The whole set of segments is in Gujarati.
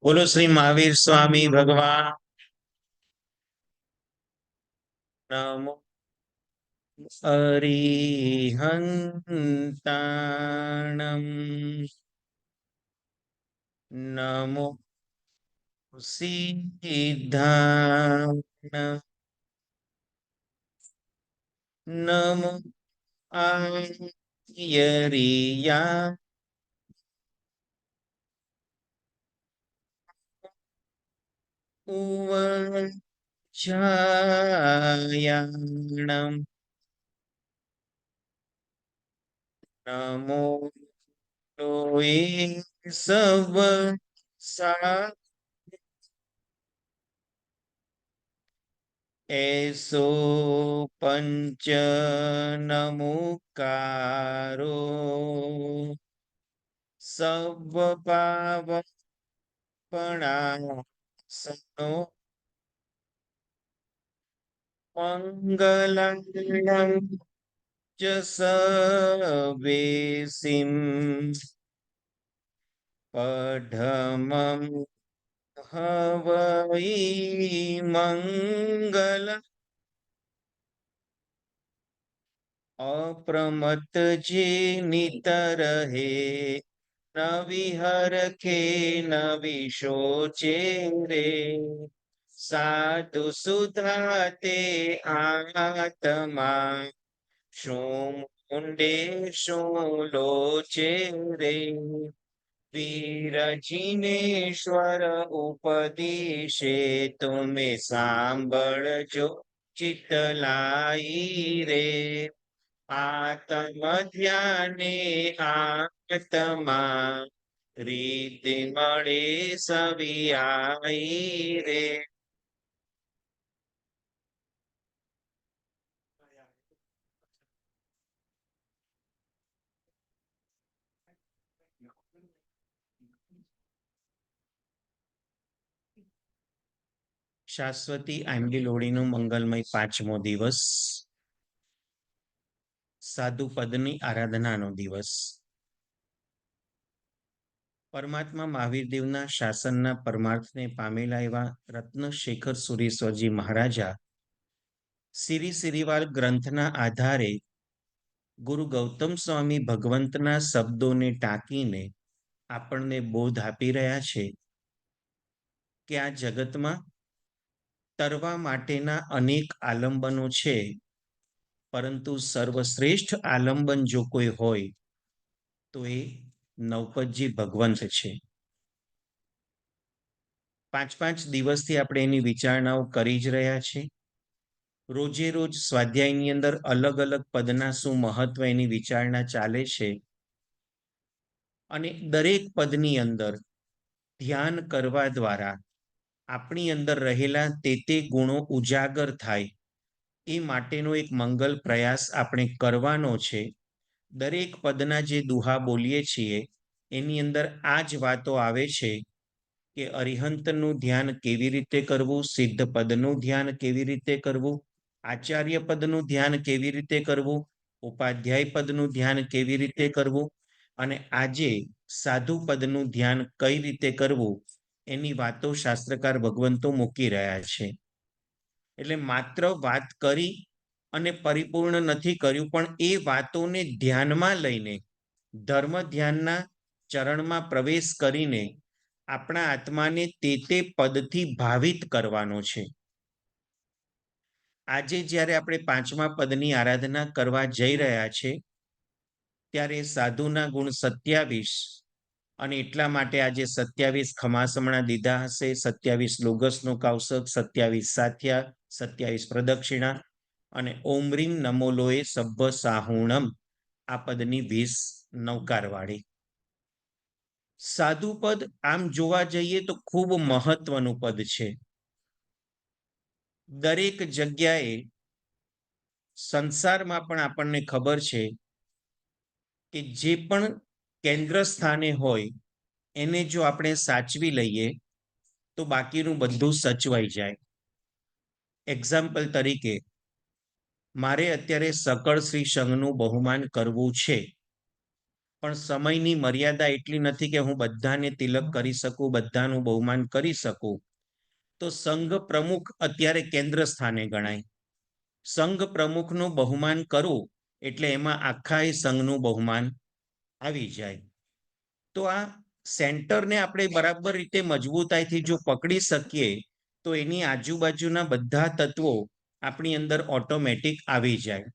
બોલો શ્રી મહાવીર સ્વામી ભગવાન. નમો અરિહંતાણમ. નમો સિદ્ધાણ. નમો આયરિયા. ઉવચાયાણમ. નમો લોએ સવ સા એસો પંચ નમુકારો સવ પાવપણાસનો મંગલં ચ સવેસિમ પઢમં હવૈ મંગલ અપ્રમત જે નિતર હે ન વિહરખે ન વિશોચે રે સાધુ સુધા તે આત્મા શું મુંડે શું લોચે રે વીરજિનેશ્વર ઉપદેશે તમે સાંભળજો ચિતલાઈ રે આત્મ ધ્યાને આત્મા રીતિ મળે સવિયાઈ રે. શાશ્વતી આંબલી લોડીનો મંગલમય 5મો દિવસ, સાધુ પદની આરાધનાનો દિવસ. પરમાત્મા મહાવીર દેવના શાસનના પરમાર્થને પામેલા એવા રત્નશેખર સુરેશ્વરજી મહારાજા સિરી સિરીવાલ ગ્રંથના આધારે ગુરુ ગૌતમ સ્વામી ભગવંતના શબ્દોને ટાંકીને આપણને બોધ આપી રહ્યા છે કે આ જગતમાં તરવા માટેના અનેક આલંબનો છે, પરંતુ સર્વશ્રેષ્ઠ આલંબન જો કોઈ હોય તો એ નવપતજી ભગવંત છે. 5 દિવસથી આપણે એની વિચારણાઓ કરી જ રહ્યા છીએ. રોજે રોજ સ્વાધ્યાયની અંદર અલગ અલગ પદના શું મહત્વ એની વિચારણા ચાલે છે, અને દરેક પદની અંદર ધ્યાન કરવા દ્વારા આપણી અંદર રહેલા તે ગુણો ઉજાગર થાય એ માટેનો એક મંગલ પ્રયાસ આપણે કરવાનો છે. દરેક પદના જે દુહા બોલીએ છીએ એની અંદર આ જ વાતો આવે છે કે અરિહંતનું ધ્યાન કેવી રીતે કરવું, સિદ્ધ પદનું ધ્યાન કેવી રીતે કરવું, આચાર્ય પદનું ધ્યાન કેવી રીતે કરવું, ઉપાધ્યાય પદનું ધ્યાન કેવી રીતે કરવું, અને આજે સાધુ પદનું ધ્યાન કઈ રીતે કરવું એની વાતો શાસ્ત્રકાર ભગવંતો મૂકી રહ્યા છે. એટલે માત્ર વાત કરી અને પરિપૂર્ણ નથી કર્યું, પણ એ વાતોને ધ્યાનમાં લઈને ધર્મ ધ્યાનના ચરણમાં પ્રવેશ કરીને આપણા આત્માને તે પદથી ભાવિત કરવાનો છે. આજે જ્યારે આપણે 5મા પદની આરાધના કરવા જઈ રહ્યા છે ત્યારે સાધુના ગુણ 27, અને એટલા માટે આજે 27 ખમાસમણા દીધા હશે, 27 લોગસનો કૌશક, 27 સાથ્યા, 27 પ્રદક્ષિણા, અને ઓમ રીમ નમોલોએ સભ્ભ સાહુણમ આ પદની 20 નવકારવાળી. સાધુ પદ આમ જોવા જઈએ તો ખૂબ મહત્વનું પદ છે. દરેક જગ્યાએ સંસારમાં પણ આપણને ખબર છે કે જે પણ કેન્દ્ર સ્થાને હોય એને જો આપણે સાચવી લઈએ તો બાકીનું બધું સચવાઈ જાય. એક્ઝામ્પલ તરીકે મારે અત્યારે સકળ શ્રી સંઘનું બહુમાન કરવું છે, પણ સમયની મર્યાદા એટલી નથી કે હું બધાને તિલક કરી શકું, બધાનું બહુમાન કરી શકું. તો સંઘ પ્રમુખ અત્યારે કેન્દ્ર સ્થાને ગણાય. સંઘ પ્રમુખનું બહુમાન કરું એટલે એમાં આખા સંઘનું બહુમાન આવી જાય. તો આ સેન્ટરને આપણે બરાબર રીતે મજબૂતાઈથી જો પકડી શકીએ તો એની આજુબાજુના બધા તત્વો આપણી અંદર ઓટોમેટિક આવી જાય.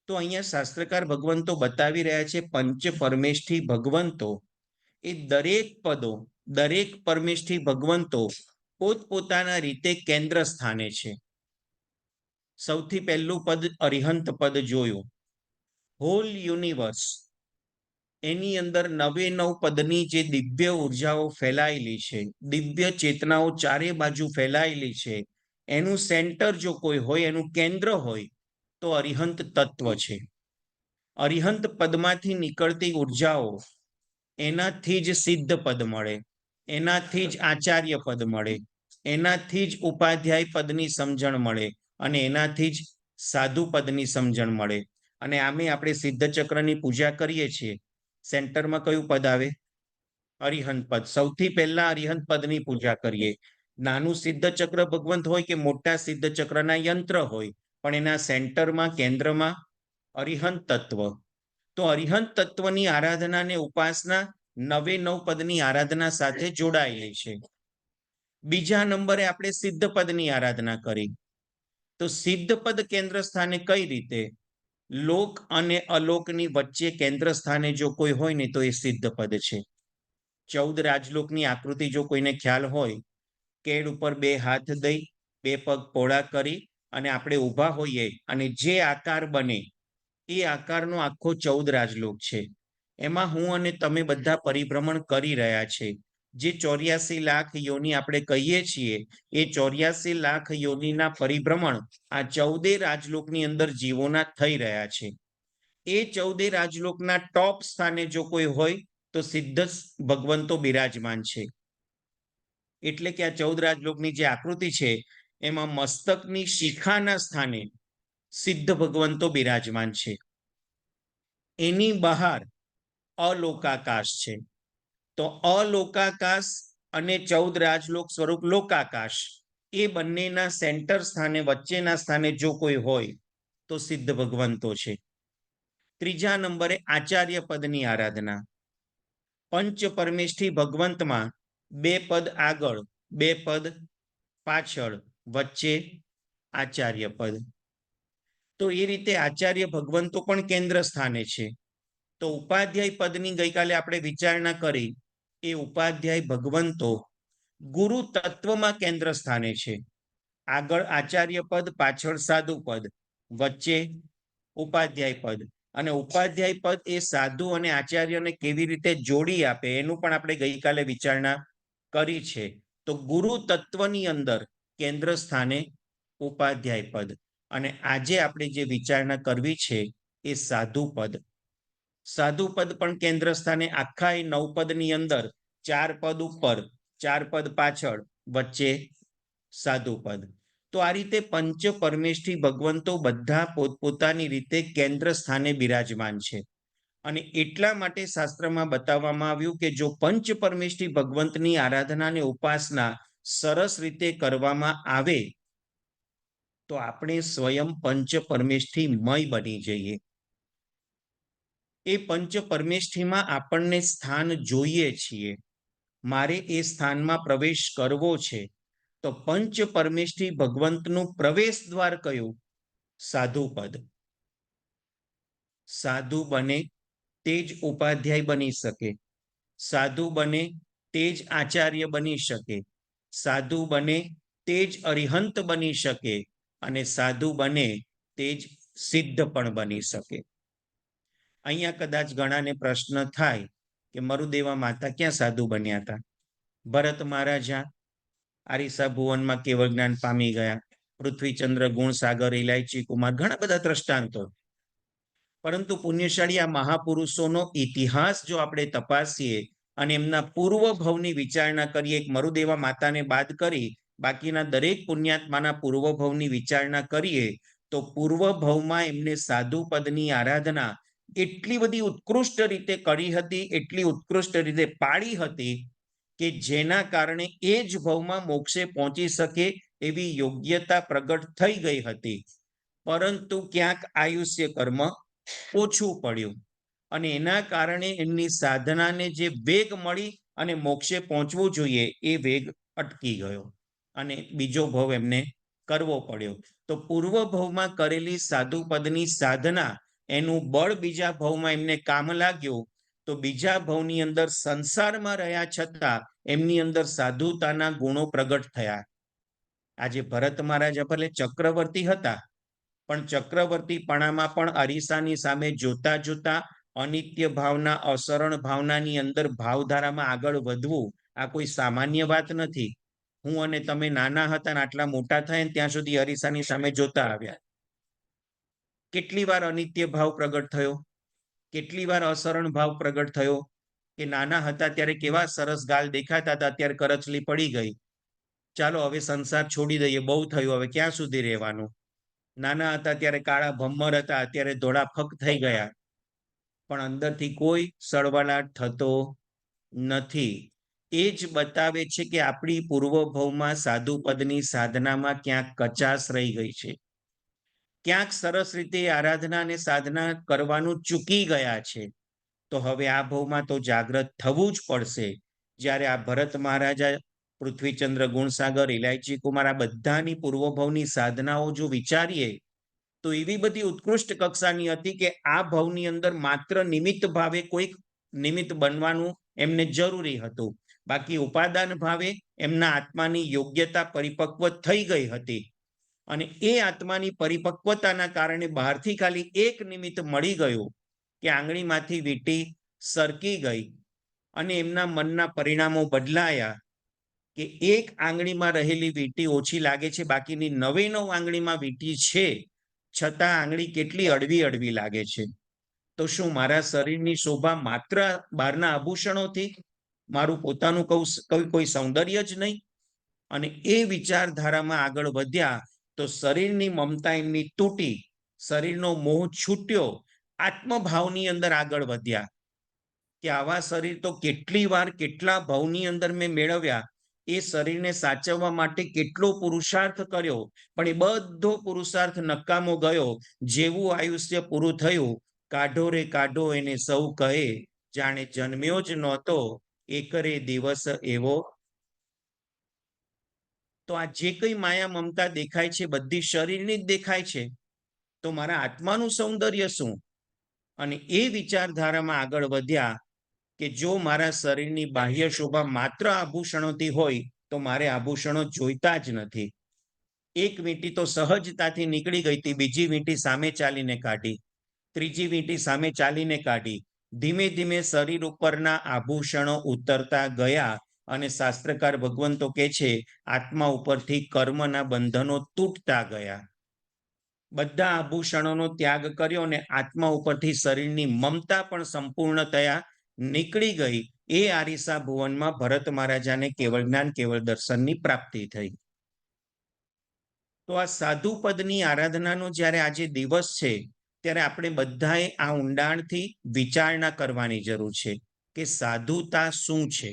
તો અહીંયા શાસ્ત્રકાર ભગવંતો બતાવી રહ્યા છે પંચ પરમેષ્ઠી ભગવંતો એ દરેક પદો, દરેક પરમેષ્ઠી ભગવંતો પોતપોતાના રીતે કેન્દ્ર સ્થાને છે. સૌથી પહેલું પદ અરિહંત પદ જોયું. હોલ યુનિવર્સ એની અંદર 99 પદની જે દિવ્ય ઉર્જાઓ ફેલાયેલી છે, દિવ્ય ચેતનાઓ ચારે બાજુ ફેલાયેલી છે, એનું સેન્ટર જો કોઈ હોય, એનું કેન્દ્ર હોય તો અરિહંત તત્વ છે. અરિહંત પદમાંથી નીકળતી ઉર્જાઓ એનાથી જ સિદ્ધ પદ મળે, એનાથી જ આચાર્ય પદ મળે, એનાથી જ ઉપાધ્યાય પદની સમજણ મળે અને એનાથી જ સાધુ પદની સમજણ મળે. અને આમે આપણે સિદ્ધ ચક્રની પૂજા કરીએ છીએ, સેન્ટરમાં કયું પદ આવે? અરિહંત પદ. સૌથી પહેલા અરિહંત પદની પૂજા કરીએ. નાનું સિદ્ધ ચક્ર ભગવંત હોય કે મોટા સિદ્ધ ચક્રના યંત્ર હોય, પણ એના સેન્ટરમાં, કેન્દ્રમાં અરિહંત તત્વ. તો અરિહંત તત્વની આરાધના અને ઉપાસના 99 પદની આરાધના સાથે જોડાયેલી છે. બીજા નંબરે આપણે સિદ્ધ પદની આરાધના કરી. તો સિદ્ધ પદ કેન્દ્ર સ્થાને કઈ રીતે? લોક અને અલોકની વચ્ચે કેન્દ્ર સ્થાને જો કોઈ હોય ને તો એ સિદ્ધ પદ છે. 14 રાજલોકની આકૃતિ જો કોઈને ખ્યાલ હોય, કેડ ઉપર 2 હાથ દઈ 2 પગ પહોળા કરી અને આપણે ઊભા હોઈએ અને જે આકાર બને એ આકારનો આખો 14 રાજલોક છે. એમાં હું અને તમે બધા પરિભ્રમણ કરી રહ્યા છે. જે 84 લાખ યોની આપણે કહીએ છીએ, એ 84 લાખ યોનીના પરિભ્રમણ આ 14 રાજલોકની અંદર જીવોના થઈ રહ્યા છે. એ 14 રાજલોકના ટોપ સ્થાને જો કોઈ હોય તો સિદ્ધ ભગવંતો બિરાજમાન છે. એટલે કે આ 14 રાજલોકની જે આકૃતિ છે એમાં મસ્તકની શિખાના સ્થાને સિદ્ધ ભગવંતો બિરાજમાન છે. એની બહાર અલોકાકાશ છે. તો અલોકાકાશ અને 14 રાજલોક સ્વરૂપ લોકાકાશ એ બંનેના સેન્ટર સ્થાને, વચ્ચેના સ્થાને જો કોઈ હોય તો સિદ્ધ ભગવંતો છે. ત્રીજા નંબરે આચાર્ય પદની આરાધના. પંચ પરમેષ્ઠી ભગવંતમાં 2 પદ આગળ, 2 પદ પાછળ, વચ્ચે આચાર્ય પદ. તો એ રીતે આચાર્ય ભગવંતો પણ કેન્દ્ર સ્થાને છે. તો ઉપાધ્યાય પદની ગઈકાલે આપણે વિચારણા કરી. એ ઉપાધ્યાય ભગવંતો ગુરુ તત્વમાં કેન્દ્ર સ્થાને છે. આગળ આચાર્ય પદ, પાછળ સાધુ પદ, વચ્ચે ઉપાધ્યાય પદ. અને ઉપાધ્યાય પદ એ સાધુ અને આચાર્યને કેવી રીતે જોડી આપે એનું પણ આપણે ગઈકાલે વિચારણા કરી છે. તો ગુરુ તત્વની અંદર કેન્દ્ર સ્થાને ઉપાધ્યાય પદ. અને આજે આપણે જે વિચારણા કરવી છે એ સાધુ પદ. સાધુ પદ પણ કેન્દ્ર સ્થાને આખા 9 પદની અંદર 4 પદ ઉપર, 4 પદ પાછળ, વચ્ચે સાધુ પદ. તો આ રીતે પંચ પરમેષ્ઠી ભગવંતો બધા પોતપોતાની રીતે કેન્દ્ર સ્થાને બિરાજમાન છે. અને એટલા માટે શાસ્ત્રમાં બતાવવામાં આવ્યું કે જો પંચ પરમેષ્ઠી ભગવંતની આરાધના અને ઉપાસના સરસ રીતે કરવામાં આવે તો આપણે સ્વયં પંચ પરમેષ્ઠીમય બની જઈએ. એ પંચ પરમેષ્ઠીમાં આપણને સ્થાન જોઈએ છીએ. મારે એ સ્થાનમાં પ્રવેશ કરવો છે. તો પંચ પરમેષ્ઠી ભગવંતનું પ્રવેશ દ્વાર કયું? સાધુ પદ. સાધુ બને તે જ ઉપાધ્યાય બની શકે, સાધુ બને તે જ આચાર્ય બની શકે, સાધુ બને તે જ અરિહંત બની શકે અને સાધુ બને તે જ સિદ્ધ પણ બની શકે. અહીંયા કદાચ ઘણાને પ્રશ્ન થાય કે મરુદેવા માતા ક્યાં સાધુ બન્યા હતા? ભરત મહારાજા આરીસા ભુવનમાં કેવળ જ્ઞાન પામી ગયા, પૃથ્વીચંદ્ર ગુણ સાગર ઇલાયચી કુમાર, ઘણા બધા દ્રષ્ટાંતો. પરંતુ પુણ્યશાળી આ મહાપુરુષોનો ઇતિહાસ જો આપણે તપાસીએ અને એમના પૂર્વ ભવની વિચારણા કરીએ, એક મરુદેવા માતાને બાદ કરી બાકીના દરેક પુણ્યાત્માના પૂર્વ ભવની વિચારણા કરીએ તો પૂર્વ ભવમાં એમને સાધુ પદની આરાધના એટલી બધી ઉત્કૃષ્ટ રીતે કરી હતી, એટલી ઉત્કૃષ્ટ રીતે પાડી હતી કે જેના કારણે એ જ ભવમાં મોક્ષે પહોંચી શકે એવી યોગ્યતા પ્રગટ થઈ ગઈ હતી. પરંતુ ક્યાંક આયુષ્ય કર્મ ઓછું પડ્યું અને એના કારણે એમની સાધનાને જે વેગ મળી અને મોક્ષે પહોંચવું જોઈએ એ વેગ અટકી ગયો અને બીજો ભવ એમને કરવો પડ્યો. તો પૂર્વ ભવમાં કરેલી સાધુ પદની સાધના એનું બળ બીજા ભવમાં એમને કામ લાગ્યું. તો બીજા ભવની અંદર સંસારમાં રહ્યા છતાં એમની અંદર સાધુતાના ગુણો પ્રગટ થયા. આજે ભરત મહારાજા ભલે ચક્રવર્તી હતા, પણ ચક્રવર્તીપણામાં પણ અરીસાની સામે જોતા જોતા અનિત્ય ભાવના, અસરણ ભાવનાની અંદર ભાવધારામાં આગળ વધવું આ કોઈ સામાન્ય વાત નથી. હું અને તમે નાના હતા ને આટલા મોટા થયા ત્યાં સુધી અરીસાની સામે જોતા આવ્યા. કેટલી વાર અનિત્ય ભાવ પ્રગટ થયો, કેટલી વાર અસરણ ભાવ પ્રગટ થયો કે નાના હતા ત્યારે કેવા સરસ ગાલ દેખાતા હતા, અત્યારે કરચલી પડી ગઈ, ચાલો હવે સંસાર છોડી દઈએ, બહુ થયું, હવે ક્યાં સુધી રહેવાનું. નાના હતા ત્યારે કાળા ભમ્મર હતા, અત્યારે ધોળા ફક થઈ ગયા, પણ અંદરથી કોઈ સળવળાટ થતો નથી. એ જ બતાવે છે કે આપણી પૂર્વ ભવમાં સાધુ પદની સાધનામાં ક્યાંક કચાશ રહી ગઈ છે, ક્યાંક સરસ રીતે આરાધના અને સાધના કરવાનું ચૂકી ગયા છે. તો હવે આ ભવમાં તો જાગ્રત થવું જ પડશે. જ્યારે આ ભરત મહારાજા, પૃથ્વીચંદ્ર ગુણસાગર, ઇલાયચી કુમાર, આ બધાની પૂર્વ ભવની સાધનાઓ જો વિચારીએ તો એવી બધી ઉત્કૃષ્ટ કક્ષાની હતી કે આ ભવની અંદર માત્ર નિમિત્ત ભાવે કોઈક નિમિત્ત બનવાનું એમને જરૂરી હતું. બાકી ઉપાદાન ભાવે એમના આત્માની યોગ્યતા પરિપક્વ થઈ ગઈ હતી અને એ આત્માની પરિપક્વતાના કારણે બહારથી ખાલી એક નિમિત્ત મળી ગયું કે આંગળીમાંથી વીંટી સરકી ગઈ અને એમના મનના પરિણામો બદલાયા કે એક આંગળીમાં રહેલી વીંટી ઓછી લાગે છે, બાકીની 99 આંગળીમાં વીંટી છે, છતાં આંગળી કેટલી અડવી અડવી લાગે છે. તો શું મારા શરીરની શોભા માત્ર બહારના આભૂષણોથી, મારું પોતાનું કોઈ સૌંદર્ય જ નહીં? અને એ વિચારધારામાં આગળ વધ્યા તો શરીરની મમતા એમની તૂટી, શરીરનો મોહ છૂટ્યો, આત્મભાવની અંદર આગળ વધ્યા કે આવા શરીર તો કેટલી વાર કેટલા ભાવની અંદર મેં મેળવ્યા, એ શરીરને સાચવવા માટે કેટલો પુરુષાર્થ કર્યો, પણ એ બધો પુરુષાર્થ નકામો ગયો. જેવું આયુષ્ય પૂરું થયું, કાઢો રે કાઢો એને સૌ કહે, જાણે જન્મ્યો જ નહોતો એકરે દિવસ એવો. તો આ જે કઈ માયા મમતા દેખાય છે બધી શરીરની જ દેખાય છે, તો મારા આત્માનું સૌંદર્ય શું? અને એ વિચારધારામાં આગળ વધ્યા કે જો મારા શરીરની બાહ્ય શોભા માત્ર આભૂષણોથી હોય તો મારે આભૂષણો જોઈતા જ નથી. એક વીંટી તો સહજતાથી નીકળી ગઈ હતી, બીજી વીંટી સામે ચાલીને કાઢી, ત્રીજી વીંટી સામે ચાલીને કાઢી. ધીમે ધીમે શરીર ઉપરના આભૂષણો ઉતરતા ગયા અને શાસ્ત્રકાર ભગવંતો કહે છે આત્મા ઉપરથી કર્મના બંધનો તૂટતા ગયા. બધા આભૂષણોનો ત્યાગ કર્યો અને આત્મા ઉપરથી શરીરની મમતા પણ સંપૂર્ણતયા નીકળી ગઈ. એ આરીસા ભુવનમાં ભરત મહારાજાને કેવળ જ્ઞાન, કેવળ દર્શનની પ્રાપ્તિ થઈ. તો આ સાધુ પદની આરાધનાનો જ્યારે આજે દિવસ છે ત્યારે આપણે બધાએ આ ઊંડાણથી વિચારણા કરવાની જરૂર છે કે સાધુતા શું છે.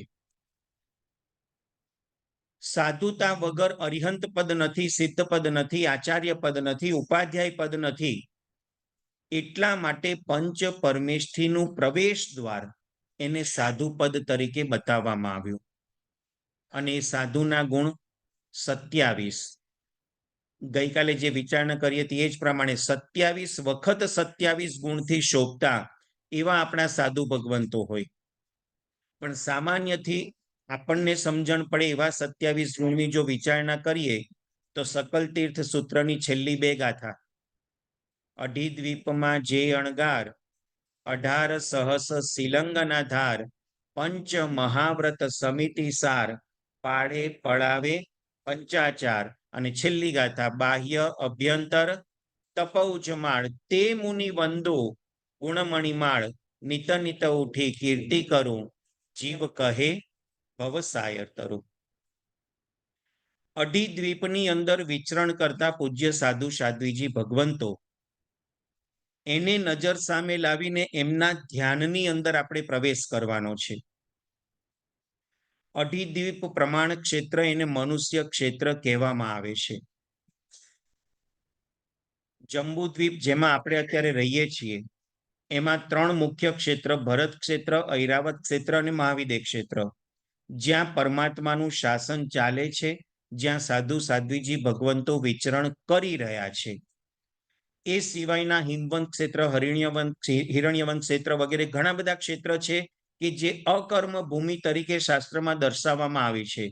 સાધુતા વગર અરિહંત પદ નથી, સિદ્ધ પદ નથી, આચાર્ય પદ નથી, ઉપાધ્યાય પદ નથી. એટલા માટે પંચ પરમેષ્ઠીનું પ્રવેશ દ્વાર એને સાધુ પદ તરીકે બતાવવામાં આવ્યું અને એ સાધુના ગુણ 27. ગઈકાલે જે વિચારણા કરી હતી એ જ પ્રમાણે 27 વખત 27 ગુણથી શોભતા એવા આપણા સાધુ ભગવંતો હોય. પણ સામાન્યથી આપણને સમજણ પડે એવા 27 ગુણની જો વિચારણા કરીએ તો સકલ તીર્થ સૂત્રની છેલ્લી 2 ગાથા, અઢી દ્વીપમાં જે અણગાર, 18 સહસ શિલંગના ધાર, પંચ મહાવ્રત સમિતિ સાર, પાડે પડાવે પંચાચાર. અને છેલ્લી ગાથા, બાહ્ય અભ્યંતર તપૌજ માળ, તે મુનિ વંદો ગુણમણિમાળ, નિત નિત ઉઠી કીર્તિ કરું, જીવ કહે ભવસાયર તરું. અઢી દ્વીપની અંદર વિચરણ કરતા પૂજ્ય સાધુ સાધ્વીજી ભગવંતો, એને નજર સામે લાવીને એમના ધ્યાનની અંદર આપણે પ્રવેશ કરવાનો છે. અઢી દ્વીપ પ્રમાણ ક્ષેત્ર એને મનુષ્ય ક્ષેત્ર કહેવામાં આવે છે. જંબુદ્વીપ જેમાં આપણે અત્યારે રહીએ છીએ એમાં ત્રણ મુખ્ય ક્ષેત્ર, ભરત ક્ષેત્ર, ઐરાવત ક્ષેત્ર અને મહાવિદ્ય ક્ષેત્ર, જ્યાં પરમાત્માનું શાસન ચાલે છે, જ્યાં સાધુ સાધ્વીજી ભગવંતો વિચરણ કરી રહ્યા છે. એ સિવાયના હિમવંત ક્ષેત્ર, હિરણ્યવંત ક્ષેત્ર વગેરે ઘણા બધા ક્ષેત્ર છે કે જે અકર્મ ભૂમિ તરીકે શાસ્ત્રમાં દર્શાવવામાં આવી છે,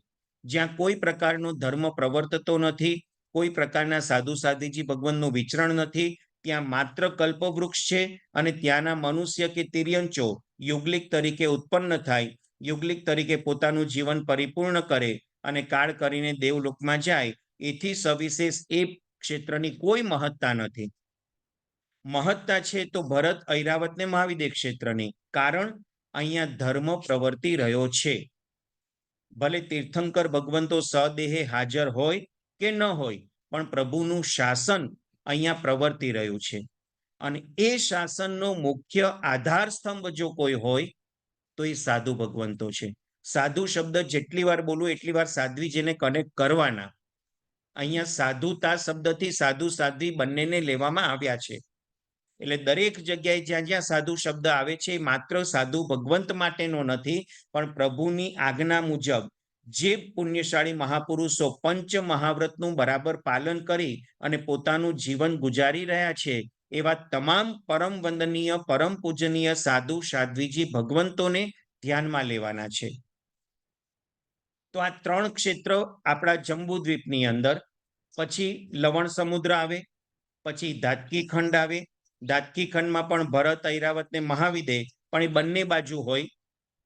જ્યાં કોઈ પ્રકારનો ધર્મ પ્રવર્તતો નથી, કોઈ પ્રકારના સાધુ સાધ્વીજી ભગવાનનું વિચરણ નથી. ત્યાં માત્ર કલ્પવૃક્ષ છે અને ત્યાંના મનુષ્ય કે તિર્યંચો યુગલિક તરીકે ઉત્પન્ન થાય, યુગલિક તરીકે પોતાનું જીવન પરિપૂર્ણ કરે અને કાળ કરીને દેવલોકમાં જાય. એથી સવિશેષ એ ક્ષેત્રની કોઈ મહત્તા નથી. મહત્તા છે તો ભરત, ઐરાવત ને મહાવિદ્ય ક્ષેત્રની, કારણ અહીંયા ધર્મ પ્રવર્તી રહ્યો છે. ભલે તીર્થંકર ભગવંતો સદેહે હાજર હોય કે ન હોય, પણ પ્રભુનું શાસન અહીંયા પ્રવર્તી રહ્યું છે. અને એ શાસનનો મુખ્ય આધાર સ્તંભ જો કોઈ હોય તો એ સાધુ ભગવંતો છે. સાધુ શબ્દ જેટલી વાર બોલું એટલી વાર સાધ્વી જેને કનેક્ટ કરવાના. અહીંયા સાધુતા શબ્દથી સાધુ સાધ્વી બંનેને લેવામાં આવ્યા છે. એટલે દરેક જગ્યાએ જ્યાં જ્યાં સાધુ શબ્દ આવે છે એ માત્ર સાધુ ભગવંત માટેનો નથી, પણ પ્રભુની આજ્ઞા મુજબ જે પુણ્યશાળી મહાપુરુષો પંચ મહાવ્રતનું બરાબર પાલન કરી અને પોતાનું જીવન ગુજારી રહ્યા છે, એવા તમામ પરમ વંદનીય, પરમ પૂજનીય સાધુ સાધ્વીજી ભગવંતોને ધ્યાનમાં લેવાના છે. તો આ ત્રણ ક્ષેત્ર આપણા જંબુદ્વીપની અંદર, પછી લવણ સમુદ્ર આવે, પછી ધાતકી ખંડ આવે. ધાતકી ખંડમાં પણ ભરત, ઐરાવત ને મહાવિદ્ય, પણ એ બંને બાજુ હોય.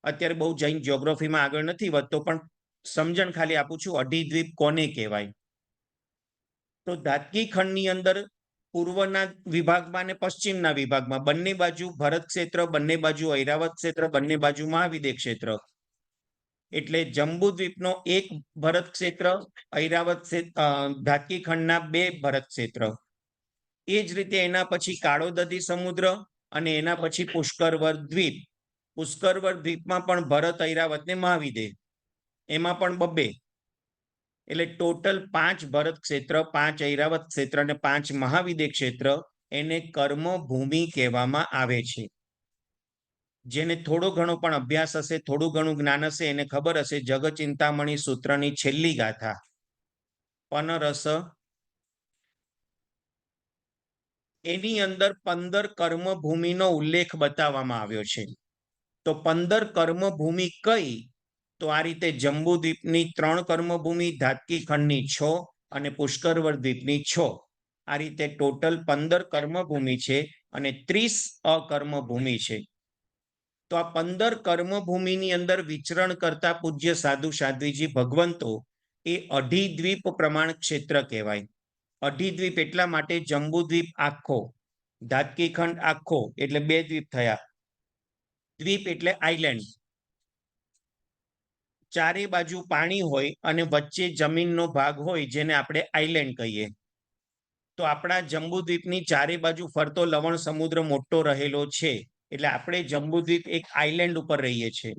અત્યારે બહુ જૈન જ્યોગ્રાફીમાં આગળ નથી વધતો, પણ સમજણ ખાલી આપું છું અઢી દ્વીપ કોને કહેવાય. તો ધાતકી ખંડની અંદર પૂર્વના વિભાગમાં અને પશ્ચિમના વિભાગમાં બંને બાજુ ભરત ક્ષેત્ર, બંને બાજુ ઐરાવત ક્ષેત્ર, બંને બાજુ મહાવિદ્ય ક્ષેત્ર. એટલે જંબુદ્વીપનો એક ભરત ક્ષેત્ર, ઐરાવત ધાતકી ખંડના બે ભરત ક્ષેત્ર. એ જ રીતે એના પછી કાળોદધી સમુદ્ર અને એના પછી પુષ્કરવર દ્વીપ. પુષ્કરવર દ્વીપમાં પણ ભરત, ઐરાવત ને મહાવિદ્ય, એમાં પણ બબ્બે. એટલે ટોટલ 5 ભરત ક્ષેત્ર, 5 ઐરાવત ક્ષેત્ર અને 5 મહાવિદ્ય ક્ષેત્ર. એને કર્મ ભૂમિ કહેવામાં આવે છે. જેને થોડો ઘણો પણ અભ્યાસ હશે, થોડું ઘણું જ્ઞાન હશે, એને ખબર હશે જગચિંતામણી સૂત્રની છેલ્લી ગાથા પનરસ, એની અંદર 15 કર્મભૂમિનો ઉલ્લેખ બતાવવામાં આવ્યો છે. તો 15 કર્મભૂમિ કઈ? તો આ રીતે જંબુદ્વીપની 3 કર્મભૂમિ, ધાતકી ખંડની 6 અને પુષ્કરવર દ્વીપની 6. આ રીતે ટોટલ 15 કર્મભૂમિ છે અને 30 અકર્મભૂમિ છે. તો આ 15 કર્મભૂમિની અંદર વિચરણ કરતા પૂજ્ય સાધુ સાધ્વીજી ભગવંતો એ અઢી દ્વીપ પ્રમાણ ક્ષેત્ર કહેવાય. અઢી દ્વીપ એટલા માટે, જંબુદ્વીપ આખો, ધાતકી ખંડ આખો, એટલે 2 દ્વીપ થયા. દ્વીપ એટલે આઈલેન્ડ. ચારે બાજુ પાણી હોય અને વચ્ચે જમીનનો ભાગ હોય જેને આપણે આઈલેન્ડ કહીએ. તો આપણા જંબુદ્વીપની ચારે બાજુ ફરતો લવણ સમુદ્ર મોટો રહેલો છે, એટલે આપણે જંબુદ્વીપ એક આઈલેન્ડ ઉપર રહીએ છીએ.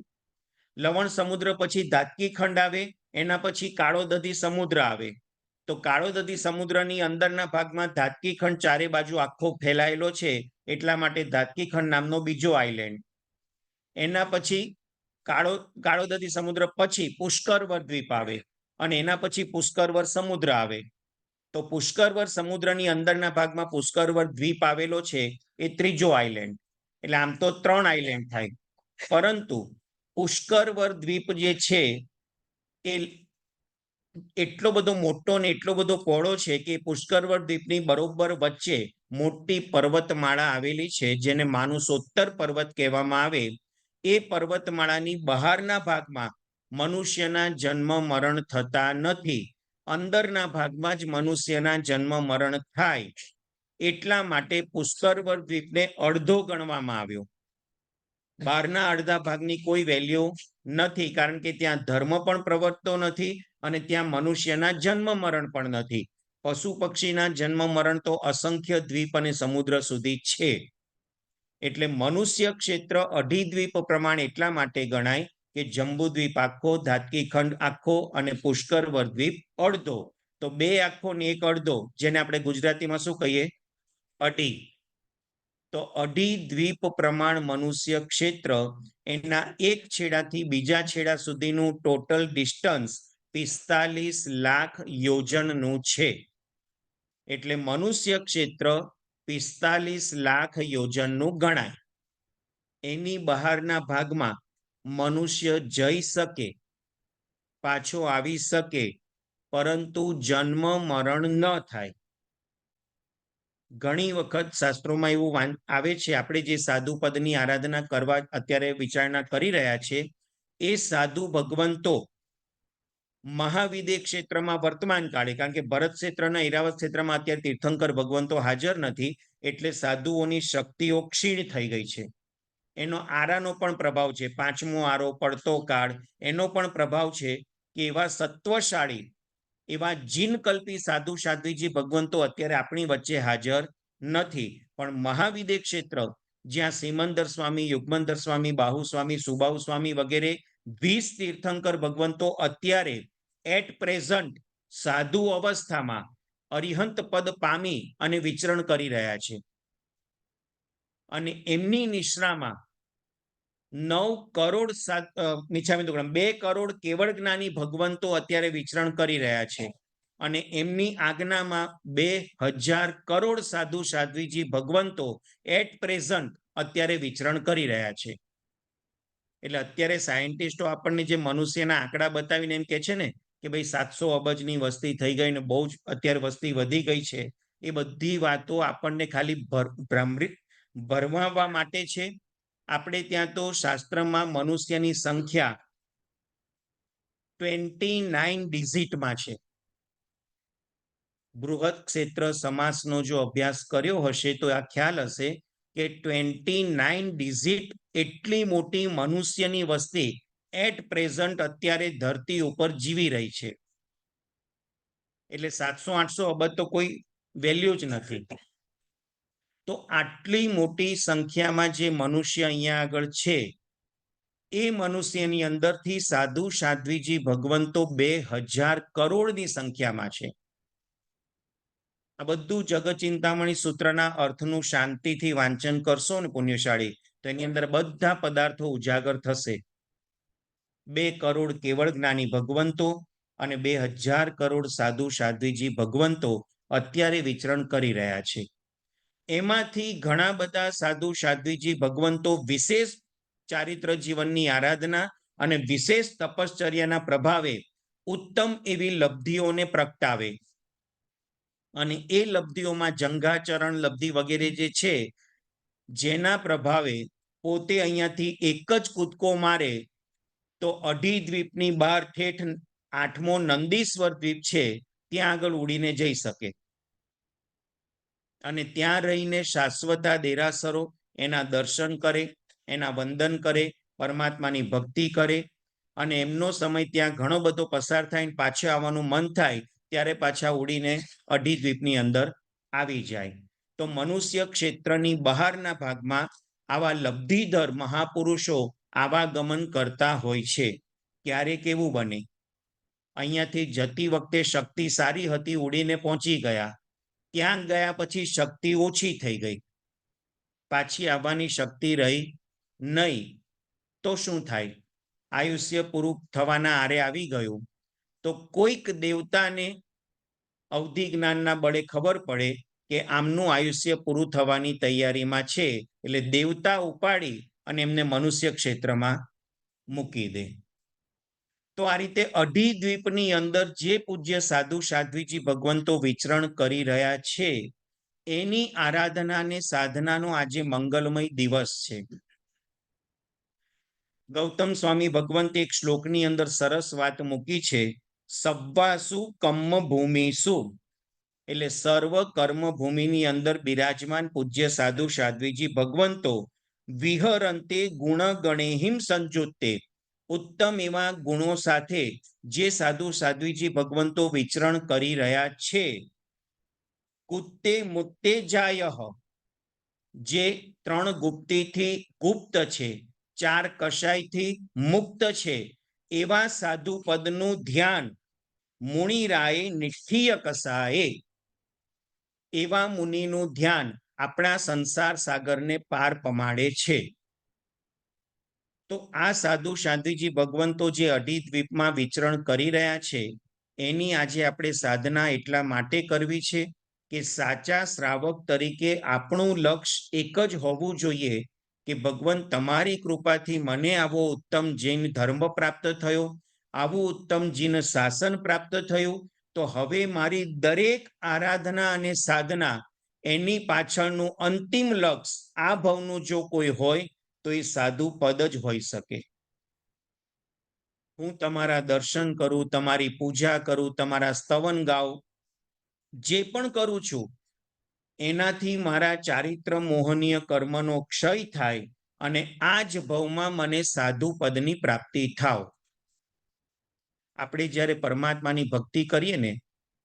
લવણ સમુદ્ર પછી ધાતકી ખંડ આવે, એના પછી કાળોદધી સમુદ્ર આવે. તો કાળોદધી સમુદ્રની અંદરના ભાગમાં ધાતકી ખંડ ચારે બાજુ આખો ફેલાયેલો છે, એટલા માટે ધાતકી ખંડ નામનો બીજો આઈલેન્ડ. એના પછી કાળોદધી સમુદ્ર પછી પુષ્કરવર દ્વીપ આવે અને એના પછી પુષ્કરવર સમુદ્ર આવે. તો પુષ્કરવર સમુદ્રની અંદરના ભાગમાં પુષ્કરવર દ્વીપ આવેલો છે, એ ત્રીજો આઈલેન્ડ. એટલે આમ તો 3 આઈલેન્ડ થાય, પરંતુ પુષ્કરવર દ્વીપ જે છે એ એટલો બધો મોટો ને એટલો બધો પહોળો છે કે પુષ્કરવર દ્વીપની બરોબર વચ્ચે મોટી પર્વતમાળા આવેલી છે, જેને માનુષોત્તર પર્વત કહેવામાં આવે. એ પર્વતમાળાની બહારના ભાગમાં મનુષ્યના જન્મ મરણ થતા નથી, અંદરના ભાગમાં જ મનુષ્યના જન્મ મરણ થાય. એટલા માટે પુષ્કરવર દ્વીપને અડધો ગણવામાં આવ્યો. બહારના અડધા ભાગની કોઈ વેલ્યુ નથી, કારણ કે ત્યાં ધર્મ પણ પ્રવર્તતો નથી અને ત્યાં મનુષ્યના જન્મ મરણ પણ નથી. પશુ પક્ષીના જન્મ મરણ તો અસંખ્ય દ્વીપ અને સમુદ્ર સુધી છે. એટલે મનુષ્ય ક્ષેત્ર અઢી દ્વીપ પ્રમાણ એટલા માટે ગણાય કે જંબુદ્વીપ આખો, ધાતકી ખંડ આખો અને પુષ્કરવર દ્વીપ અડધો. તો 2 આખો ને 1 અડધો, જેને આપણે ગુજરાતીમાં શું કહીએ? અઢી. તો અઢી દ્વીપ પ્રમાણ મનુષ્ય ક્ષેત્ર, એના એક છેડાથી બીજા છેડા સુધીનું ટોટલ ડિસ્ટન્સ 45 લાખ યોજનનું છે. એટલે મનુષ્ય ક્ષેત્ર 45 લાખ યોજનનું ગણાય. એની બહારના ભાગમાં મનુષ્ય જઈ શકે, પાછો આવી શકે, પરંતુ જન્મ મરણ ન થાય. ઘણી વખત શાસ્ત્રોમાં એવું આવે છે, આપણે જે સાધુ પદની આરાધના કરવા અત્યારે વિચારણા કરી રહ્યા છે, એ સાધુ ભગવંતો મહાવિદ્ય ક્ષેત્રમાં વર્તમાન કાળે, કારણ કે ભરત ક્ષેત્રના ઈરાવત ક્ષેત્રમાં અત્યારે તીર્થંકર ભગવંતો હાજર નથી, એટલે સાધુઓની શક્તિઓ ક્ષીણ થઈ ગઈ છે. એનો આરાનો પણ પ્રભાવ છે. 5મો આરો પડતો કાળ, એનો પણ પ્રભાવ છે કે એવા સત્વશાળી, એવા જીનકલ્પી સાધુ સાધ્વીજી ભગવંતો અત્યારે આપણી વચ્ચે હાજર નથી. પણ મહાવિદ્ય ક્ષેત્ર, જ્યાં સિમંદર સ્વામી, યુગમંદર સ્વામી, બાહુ સ્વામી, સુબાહુ સ્વામી વગેરે 20 તીર્થંકર ભગવંતો અત્યારે એટ પ્રેઝન્ટ સાધુ અવસ્થામાં અરિહંત પદ પામી અને વિચરણ કરી રહ્યા છે. અને એમની નિશ્રામાં 9 કરોડ 2 કરોડ કેવળ જ્ઞાની ભગવંતો અત્યારે વિચરણ કરી રહ્યા છે. અને એમની આજ્ઞામાં 2000 કરોડ સાધુ સાધ્વીજી ભગવંતો એટ પ્રેઝન્ટ અત્યારે વિચરણ કરી રહ્યા છે. એટલે અત્યારે સાયન્ટિસ્ટો આપણને જે મનુષ્યના આંકડા બતાવીને એમ કે છે ને કે ભાઈ 700 અબજની વસ્તી થઈ ગઈ ને બહુ જ અત્યારે વસ્તી વધી ગઈ છે, એ બધી વાતો આપણને ખાલી ભરમાવવા માટે છે. આપણે ત્યાં તો શાસ્ત્રમાં મનુષ્યની સંખ્યા 29 ડિજિટમાં છે. બૃહદ ક્ષેત્ર સમાસનો જો અભ્યાસ કર્યો હશે તો આ ખ્યાલ હશે કે 29 ડિજિટ એટલી મોટી મનુષ્યની વસ્તી એટ પ્રેઝન્ટ અત્યારે ધરતી ઉપર જીવી રહી છે. એટલે 700-800 અબજ તો કોઈ વેલ્યુ જ નથી. તો આટલી મોટી સંખ્યામાં જે મનુષ્ય અહીંયા આગળ છે, એ મનુષ્યની અંદરથી સાધુ સાધ્વીજી ભગવંતો 2000 કરોડની સંખ્યામાં છે. આ બધું જગત ચિંતામણી સૂત્રના અર્થનું શાંતિથી વાંચન કરશો ને પુણ્યશાળી, તો એની અંદર બધા પદાર્થો ઉજાગર થશે. 2 કરોડ કેવળ જ્ઞાની ભગવંતો અને 2000 કરોડ સાધુ સાધ્વીજી ભગવંતો અત્યારે વિચરણ કરી રહ્યા છે. એમાંથી ઘણા બધા સાધુ સાધ્વીજી ભગવંતો વિશેષ ચારિત્ર જીવનની આરાધના અને વિશેષ તપશ્ચર્યાના પ્રભાવે ઉત્તમ એવી લબ્ધિઓને પ્રગટાવે. અને એ લબ્ધિઓમાં જંઘાચરણ લબ્ધિ વગેરે જે છે, જેના પ્રભાવે પોતે અહીંયાથી એક જ કૂદકો મારે તો અઢી દ્વીપની બહાર ઠેઠ 8મો નંદીશ્વર દ્વીપ છે, ત્યાં આગળ ઉડીને જઈ શકે. અને ત્યાં રહીને શાશ્વતા દેરાસરો એના દર્શન કરે, એના વંદન કરે, પરમાત્માની ભક્તિ કરે. અને એમનો સમય ત્યાં ઘણો બધો પસાર થાય, પાછા આવવાનું મન થાય ત્યારે પાછા ઉડીને અઢી દ્વીપની અંદર આવી જાય. તો મનુષ્ય ક્ષેત્રની બહારના ભાગમાં આવા લબ્ધિધર મહાપુરુષો આવાગમન કરતા હોય છે. ક્યારેક એવું બને અહીંયાથી જતી વખતે શક્તિ સારી હતી, ઉડીને પહોંચી ગયા, ત્યાં ગયા પછી શક્તિ ઓછી થઈ ગઈ, પાછી આવવાની શક્તિ રહી નહીં. તો શું થાય? આયુષ્ય પૂરું થવાના આરે આવી ગયું તો કોઈક દેવતાને અવધિ જ્ઞાનના બળે ખબર પડે કે આમનું આયુષ્ય પૂરું થવાની તૈયારીમાં છે, એટલે દેવતા ઉપાડી અને એમને મનુષ્ય ક્ષેત્રમાં મૂકી દે. તો આ રીતે અઢી દ્વીપની અંદર જે પૂજ્ય સાધુ સાધ્વીજી ભગવંતો વિચરણ કરી રહ્યા છે, એની આરાધના અને સાધનાનો આજે મંગલમય દિવસ છે. ગૌતમ સ્વામી ભગવંતે એક શ્લોકની અંદર સરસ વાત મૂકી છે, સવ્વાસુ કર્મ ભૂમિસુ, એટલે સર્વ કર્મ ભૂમિની અંદર બિરાજમાન પૂજ્ય સાધુ સાધ્વીજી ભગવંતો વિહરંતે ગુણ ગણેહિમ સંજુતે, ઉત્તમ એવા ગુણો સાથે જે સાધુ સાધ્વીજી ભગવંતો વિચરણ કરી રહ્યા છે, કુત્તે મુત્તે જાય, જે 3 ગુપ્તીથી ગુપ્ત છે, 4 કશાયથી મુક્ત છે, એવા સાધુ પદનું ધ્યાન મુનિરાય નિષ્ઠીય કસાએ, એવા મુનિનું ધ્યાન આપણા સંસાર સાગરને પાર પમાડે છે. તો આ સાધુ સાધ્વીજી ભગવંતો જે અઢી દ્વીપમાં વિચરણ કરી રહ્યા છે, એની આજે આપણે સાધના એટલા માટે કરવી છે કે સાચા શ્રાવક તરીકે આપણું લક્ષ્ય એક જ હોવું જોઈએ કે ભગવાન તમારી કૃપાથી મને આવો ઉત્તમ જૈન ધર્મ પ્રાપ્ત થયો, આવું ઉત્તમ જૈન શાસન પ્રાપ્ત થયું, તો હવે મારી દરેક આરાધના અને સાધના એની પાછળનું અંતિમ લક્ષ્ય આ ભવનું જો કોઈ હોય તો એ સાધુ પદ જ હોઈ શકે. હું તમારા દર્શન કરું, તમારી પૂજા કરું, તમારા સ્તવન ગાઉં, જે પણ કરું છું એનાથી મારા ચારિત્ર મોહનીય કર્મનો ક્ષય થાય અને આ જ ભવમાં મને સાધુ પદની પ્રાપ્તિ થાવ. આપણે જ્યારે પરમાત્માની ભક્તિ કરીએ ને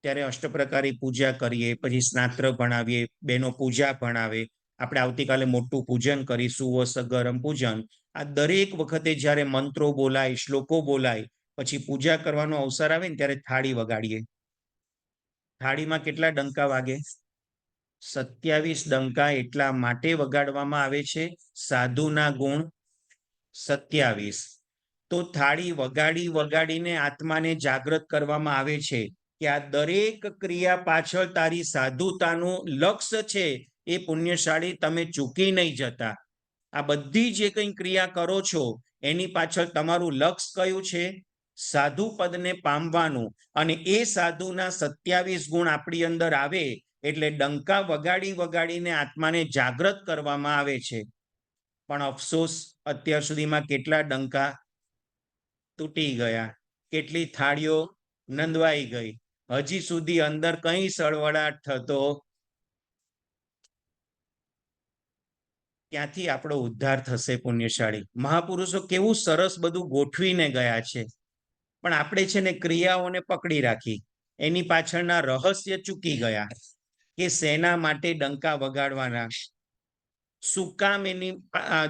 ત્યારે અષ્ટપ્રકારી પૂજા કરીએ, પછી સ્નાત્ર ભણાવીએ, બેનો પૂજા ભણાવે, આપણે આવતીકાલે મોટું પૂજન કરીશું, ગરમ પૂજન. આ દરેક વખતે જ્યારે મંત્રો બોલાય, શ્લોકો બોલાય, પછી પૂજા કરવાનો અવસર આવે ને ત્યારે થાળી વગાડીએ. થાળીમાં કેટલા ડંકા વાગે? 27 ડંકા એટલા માટે વગાડવામાં આવે છે, સાધુના ગુણ 27. તો થાળી વગાડી વગાડીને આત્માને જાગૃત કરવામાં આવે છે કે આ દરેક ક્રિયા પાછળ તારી સાધુતાનું લક્ષ્ય છે, એ પુણ્યશાળી તમે ચૂકી નહીં જતા. આ બધી જે કંઈ ક્રિયા કરો છો એની પાછળ તમારું લક્ષ્ય કયું છે? સાધુ પદને પામવાનું. અને એ સાધુના 27 ગુણ આપણી અંદર આવે એટલે ડંકા વગાડી વગાડીને આત્માને જાગૃત કરવામાં આવે છે. પણ અફસોસ, અત્યાર સુધીમાં કેટલા ડંકા તૂટી ગયા, કેટલી થાળીઓ નંદવાઈ ગઈ, હજી સુધી અંદર કઈ સળવળાટ થતો. ત્યાંથી આપણો ઉદ્ધાર થશે પુણ્યશાળી. મહાપુરુષો કેવું સરસ બધું ગોઠવીને ગયા છે, પણ આપણે છે ને ક્રિયાઓને પકડી રાખી, એની પાછળના રહસ્ય ચૂકી ગયા કે શેના માટે ડંકા વગાડવાના, શું કામ એની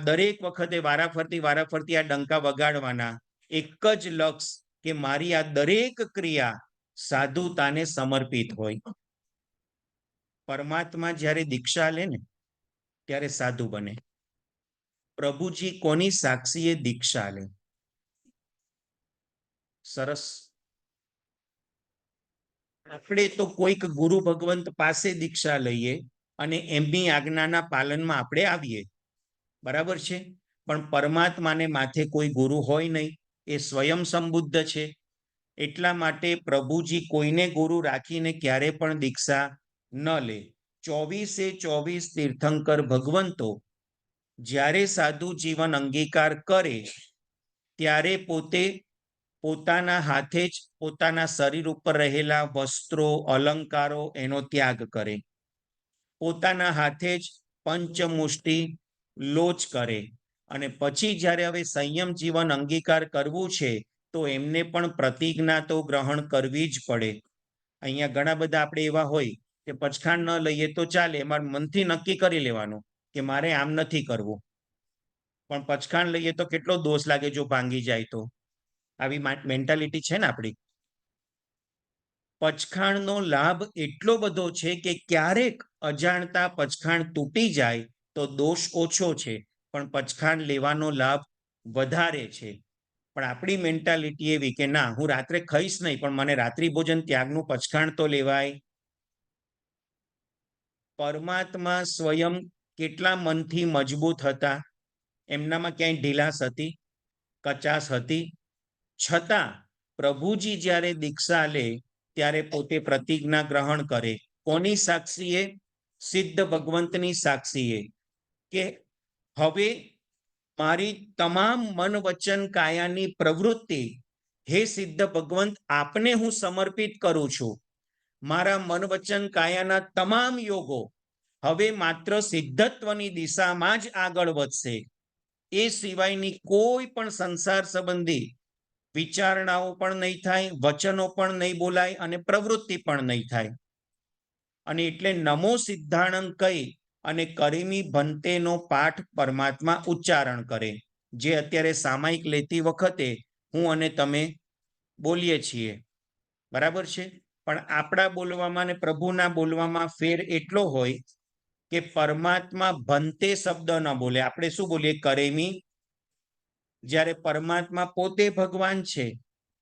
દરેક વખતે વારાફરતી આ ડંકા વગાડવાના. એક જ લક્ષ્ય કે મારી આ દરેક ક્રિયા સાધુતાને સમર્પિત હોય. પરમાત્મા જ્યારે દીક્ષા લે ને ત્યારે સાધુ બને. પ્રભુજી કોની સાક્ષીએ દીક્ષા લે? સરસ. આપણે તો કોઈક ગુરુ ભગવંત પાસે દીક્ષા લઈએ અને એમની આજ્ઞાના પાલનમાં આપણે આવીએ, બરાબર છે. પણ પરમાત્માને માથે કોઈ ગુરુ હોય નહીં, એ સ્વયં સંબુદ્ધ છે. એટલા માટે પ્રભુજી કોઈને ગુરુ રાખીને ક્યારે પણ દીક્ષા ન લે. 24 તીર્થંકર ભગવંતો જ્યારે સાધુ જીવન અંગીકાર કરે ત્યારે પોતે પોતાના હાથે જ પોતાના શરીર ઉપર રહેલા વસ્ત્રો, અલંકારો એનો ત્યાગ કરે, પોતાના હાથે જ પંચમુષ્ટિ લોચ કરે. અને પછી જ્યારે હવે સંયમ જીવન અંગીકાર કરવું છે તો એમને પણ પ્રતિજ્ઞા તો ગ્રહણ કરવી જ પડે. અહીંયા ઘણા બધા આપણે એવા હોય કે પચખાણ ન લઈએ તો ચાલે, એમાં મનથી નક્કી કરી લેવાનું કે મારે આમ નથી કરવું, પણ પચખાણ લઈએ તો કેટલો દોષ લાગે જો ભાંગી જાય તો. આવી મેન્ટાલિટી છે ને આપણી. પચખાણનો લાભ એટલો બધો છે કે ક્યારેક અજાણતા પચખાણ તૂટી જાય તો દોષ ઓછો છે, પણ પચખાણ લેવાનો લાભ વધારે છે. પણ આપણી મેન્ટાલિટી એવી કે ના, હું રાત્રે ખાઈશ નહીં, પણ મને રાત્રિ ભોજન ત્યાગનું પચખાણ તો લેવાય. પરમાત્મા સ્વયં કેટલા મનથી મજબૂત હતા, એમનામાં ક્યાંય ઢીલાસ હતી, કચાસ હતી? છતાં પ્રભુજી જ્યારે દીક્ષા લે ત્યારે પોતે પ્રતિજ્ઞા ગ્રહણ કરે. કોની સાક્ષીએ? સિદ્ધ ભગવંતની સાક્ષીએ કે હવે મારી તમામ મન વચન કાયાની પ્રવૃત્તિ હે સિદ્ધ ભગવંત આપને હું સમર્પિત કરું છું. મારા મન વચન કાયાના તમામ યોગો હવે માત્ર સિદ્ધત્વની દિશામાં જ આગળ વધશે. એ સિવાયની કોઈ પણ સંસાર સંબંધી વિચારણાઓ પણ નહીં થાય, વચનો પણ નહીં બોલાય અને પ્રવૃત્તિ પણ નહીં થાય. અને એટલે નમો સિદ્ધાણં કહી અને કરીમી ભંતેનો પાઠ પરમાત્મા ઉચ્ચારણ કરે, જે અત્યારે સામાયિક લેતી વખતે હું અને તમે બોલીએ છીએ, બરાબર છે. પણ આપણા બોલવામાં અને પ્રભુના બોલવામાં ફેર એટલો હોય કે પરમાત્મા ભંતે શબ્દ ન બોલે, આપણે શું બોલીએ? કરેમી. જ્યારે પરમાત્મા પોતે ભગવાન છે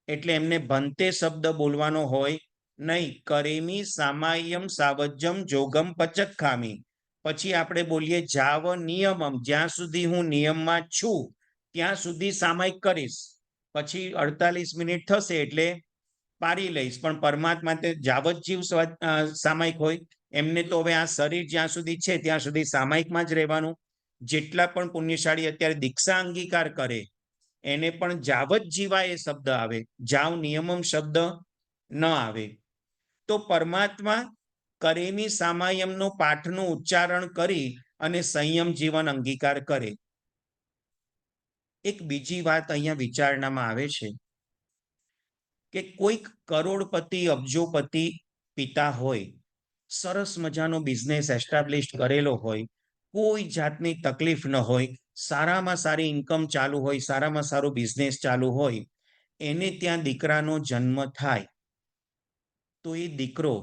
એટલે એમને ભંતે શબ્દ બોલવાનો હોય નહીં. કરેમી સામાયમ સાવજ્યમ જોગમ પચક્ખામી. પછી આપણે બોલીએ જાવ નિયમમ, જ્યાં સુધી હું નિયમમાં છું ત્યાં સુધી સામાયિક કરીશ. પછી 48 મિનિટ થશે એટલે પારી લઈશ. પણ પરમાત્મા તે જાવત જીવ સામાયિક હોય, એમને તો હવે આ શરીર જ્યાં સુધી છે ત્યાં સુધી સામાયિકમાં જ રહેવાનું. જેટલા પણ પુણ્યશાળી અત્યારે દીક્ષા અંગીકાર કરે એને પણ જાવત જીવા એ શબ્દ આવે, જાવ નિયમમ શબ્દ ન આવે. તો પરમાત્મા કરેમી સામાયમનો પાઠનું ઉચ્ચારણ કરી અને સંયમ જીવન અંગીકાર કરે. એક બીજી વાત અહીંયા વિચારણામાં આવે છે કે કોઈક કરોડપતિ અબજોપતિ પિતા હોય, સરસ મજાનો બિઝનેસ એસ્ટાબ્લિશ કરેલો હોય, કોઈ જાતની તકલીફ ન હોય, સારામાં સારી ઇન્કમ ચાલુ હોય, સારામાં સારો બિઝનેસ ચાલુ હોય, એને ત્યાં દીકરાનો જન્મ થાય તો એ દીકરો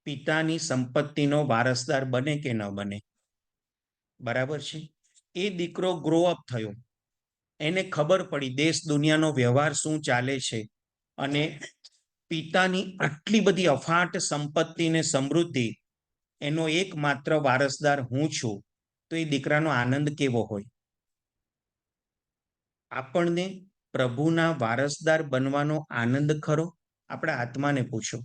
પિતાની સંપત્તિનો વારસદાર બને કે ન બને? બરાબર છે. એ દીકરો ગ્રો અપ થયો, એને ખબર પડી દેશ દુનિયાનો વ્યવહાર શું ચાલે છે, અને પિતાની આટલી બધી અફાટ સંપત્તિ ને સમૃદ્ધિ, એનો એકમાત્ર વારસદાર હું છું, તો એ દીકરાનો આનંદ કેવો હોય? આપણને પ્રભુના વારસદાર બનવાનો આનંદ ખરો? આપણા આત્માને પૂછો.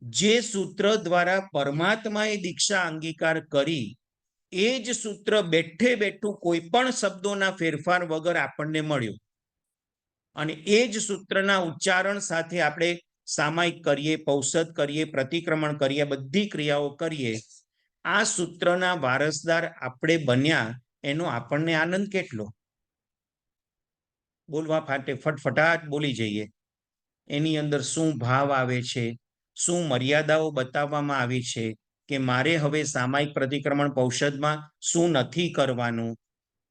જે સૂત્ર દ્વારા પરમાત્માએ દીક્ષા અંગીકાર કરી એ જ સૂત્ર બેઠે બેઠું કોઈ પણ શબ્દોના ફેરફાર વગર આપણને મળ્યું, અને એ જ સૂત્રના ઉચ્ચારણ સાથે આપણે સામાયિક કરીએ, પૌષધ કરીએ, પ્રતિક્રમણ કરીએ, બધી ક્રિયાઓ કરીએ. આ સૂત્રના વારસદાર આપણે બન્યા એનો આપણને આનંદ કેટલો? બોલવા ફાટે ફટફટાટ બોલી જઈએ. એની અંદર શું ભાવ આવે છે, શું મર્યાદાઓ બતાવવામાં આવી છે કે મારે હવે સામાયિક પ્રતિક્રમણ પૌષધમાં શું નથી કરવાનું,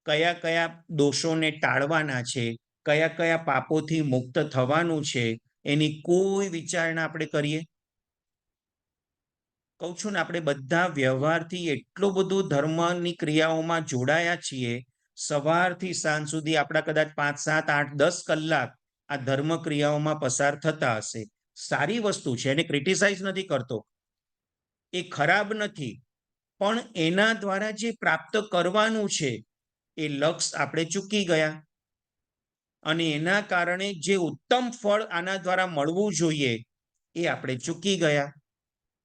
કયા કયા દોષોને ટાળવાના છે, કયા કયા પાપોથી મુક્ત થવાનું છે, એની કોઈ વિચારણા આપણે કરીએ? કહું છું ને, આપણે બધા વ્યવહારથી એટલું બધું ધર્મની ક્રિયાઓમાં જોડાયા છીએ. સવારથી સાંજ સુધી આપણા કદાચ 5, 7, 8, 10 કલાક આ ધર્મ ક્રિયાઓમાં પસાર થતા હશે. સારી વસ્તુ છે, એને ક્રિટિસાઇઝ નથી કરતો, એ ખરાબ નથી, પણ એના દ્વારા જે પ્રાપ્ત કરવાનું છે એ લક્ષ્ય આપણે ચૂકી ગયા, અને એના કારણે જે ઉત્તમ ફળ આના દ્વારા મળવું જોઈએ એ આપણે ચૂકી ગયા.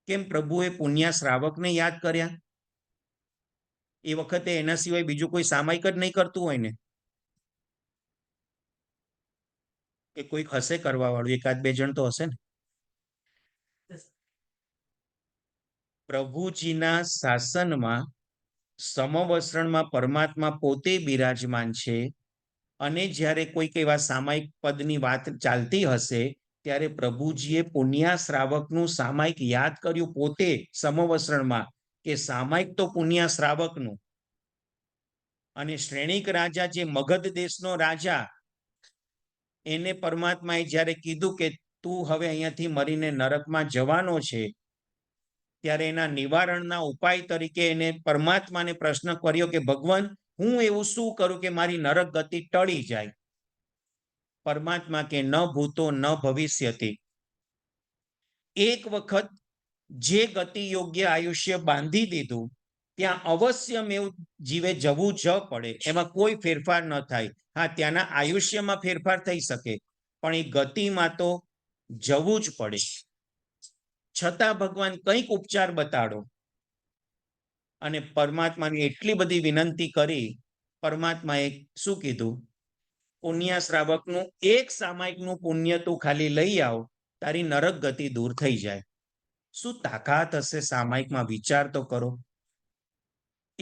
કેમ? પ્રભુએ પુણ્ય શ્રાવકને યાદ કર્યા. એ વખતે એના સિવાય બીજું કોઈ સામાયિક જ નહીં કરતું હોય ને, કે કોઈક હશે કરવા વાળું, 1-2 જણ તો હશે ને. પ્રભુજીના શાસનમાં સમવસ્ત્રણમાં પરમાત્મા પોતે બિરાજમાન છે, અને જ્યારે કોઈક એવા સામાયિક પદની વાત ચાલતી હશે ત્યારે પ્રભુજીએ પુણ્ય શ્રાવકનું સામાયિક યાદ કર્યું પોતે સમવસ્ત્રણમાં, કે સામાયિક તો પુણ્ય શ્રાવકનું. અને શ્રેણિક રાજા, જે મગધ દેશનો રાજા, એને પરમાત્માએ જ્યારે કીધું કે તું હવે અહીંયાથી મરીને નરકમાં જવાનો છે, ત્યારે એના નિવારણના ઉપાય તરીકે એને પરમાત્માને પ્રશ્ન કર્યો કે ભગવાન, હું એવું શું કરું કે મારી નરક ગતિ ટળી જાય? પરમાત્મા કે ન ભૂતો ન ભવિષ્યતિ. એક વખત જે ગતિ યોગ્ય આયુષ્ય બાંધી દીધું ત્યાં અવશ્ય મેં જીવે જવું જ પડે, એમાં કોઈ ફેરફાર ન થાય. હા, ત્યાંના આયુષ્યમાં ફેરફાર થઈ શકે, પણ એ ગતિમાં તો જવું જ પડે. છતાં ભગવાન કંઈક ઉપચાર બતાડો, અને પરમાત્માની એટલી બધી વિનંતી કરી. પરમાત્માએ શું કીધું? પુણ્ય શ્રાવકનું એક સામાયિકનું પુણ્ય તું ખાલી લઈ આવ, તારી નરક ગતિ દૂર થઈ જાય. શું તાકાત હશે સામાયિકમાં? વિચાર તો કરો.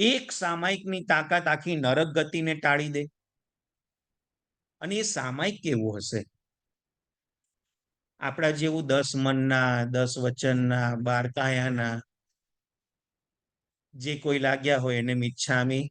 એક સામાયિકની તાકાત આખી નરક ગતિને ટાળી દે. અને એ સામાયિક કેવું હશે? આપણા જેવું 10 મનના, 10 વચનના, 12 કાયાના જે કોઈ લાગ્યા હોય એને મિચ્છામી.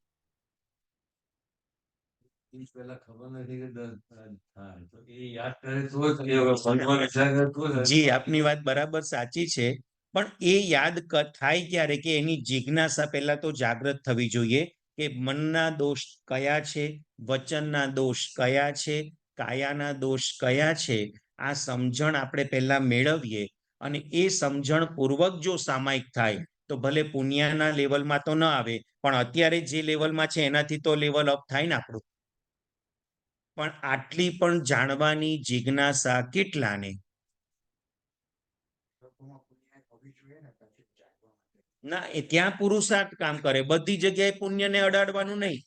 જી, આપની વાત બરાબર સાચી છે. પણ એ યાદ થાય ક્યારે કે એની જિજ્ઞાસા પહેલા તો જાગૃત થવી જોઈએ કે મનના દોષ કયા છે, વચનના દોષ કયા છે, કાયાના દોષ કયા છે. આ સમજણ આપણે પહેલા મેળવીએ અને એ સમજણ પૂર્વક જો સામાયિક થાય તો ભલે પુણ્યના લેવલમાં તો ન આવે, પણ અત્યારે જે લેવલમાં છે એનાથી તો લેવલ અપ થાય ને આપણું. પણ આટલી પણ જાણવાની જિજ્ઞાસા કેટલાને? ના, એ ત્યાં પુરુષાર્થ કામ કરે, બધી જગ્યાએ પુણ્યને અડાડવાનું નહીં.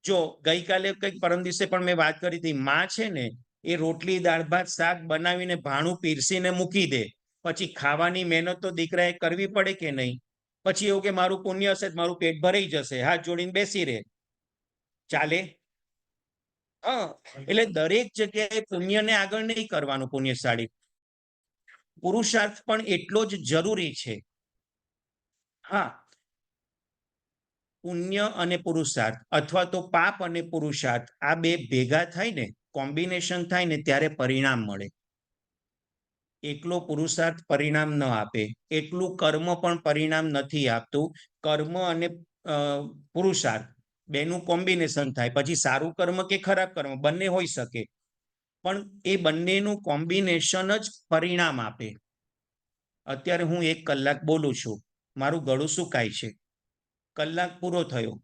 જો ગઈકાલે કંઈક પરમ દિવસે પણ મેં વાત કરી હતી, માં છે ને એ રોટલી દાળ ભાત શાક બનાવીને ભાણું પીરસીને મૂકી દે, પછી ખાવાની મહેનત તો દીકરાએ કરવી પડે કે નહીં? પછી એવું કે મારું પુણ્ય હશે, મારું પેટ ભરાઈ જશે, હાથ જોડીને બેસી રહે. ચાલે? હા, એટલે દરેક જગ્યાએ પુણ્યને આગળ નહીં કરવાનું. પુણ્યશાળી પુરુષાર્થ પણ એટલો જ જરૂરી છે. હા, પુણ્ય અને પુરુષાર્થ અથવા તો પાપ અને પુરુષાર્થ આ બે ભેગા થાય ને, કોમ્બિનેશન થાય ને ત્યારે પરિણામ મળે. એકલો પુરુષાર્થ પરિણામ ન આપે, એટલું કર્મ પણ પરિણામ નથી આપતું. કર્મ અને પુરુષાર્થ બેનું કોમ્બિનેશન થાય પછી સારું કર્મ કે ખરાબ કર્મ બંને હોઈ શકે, પણ એ બંનેનું કોમ્બિનેશન જ પરિણામ આપે. અત્યારે હું 1 કલાક બોલું છું, મારું ગળું સુકાય છે. કલાક પૂરો થયો,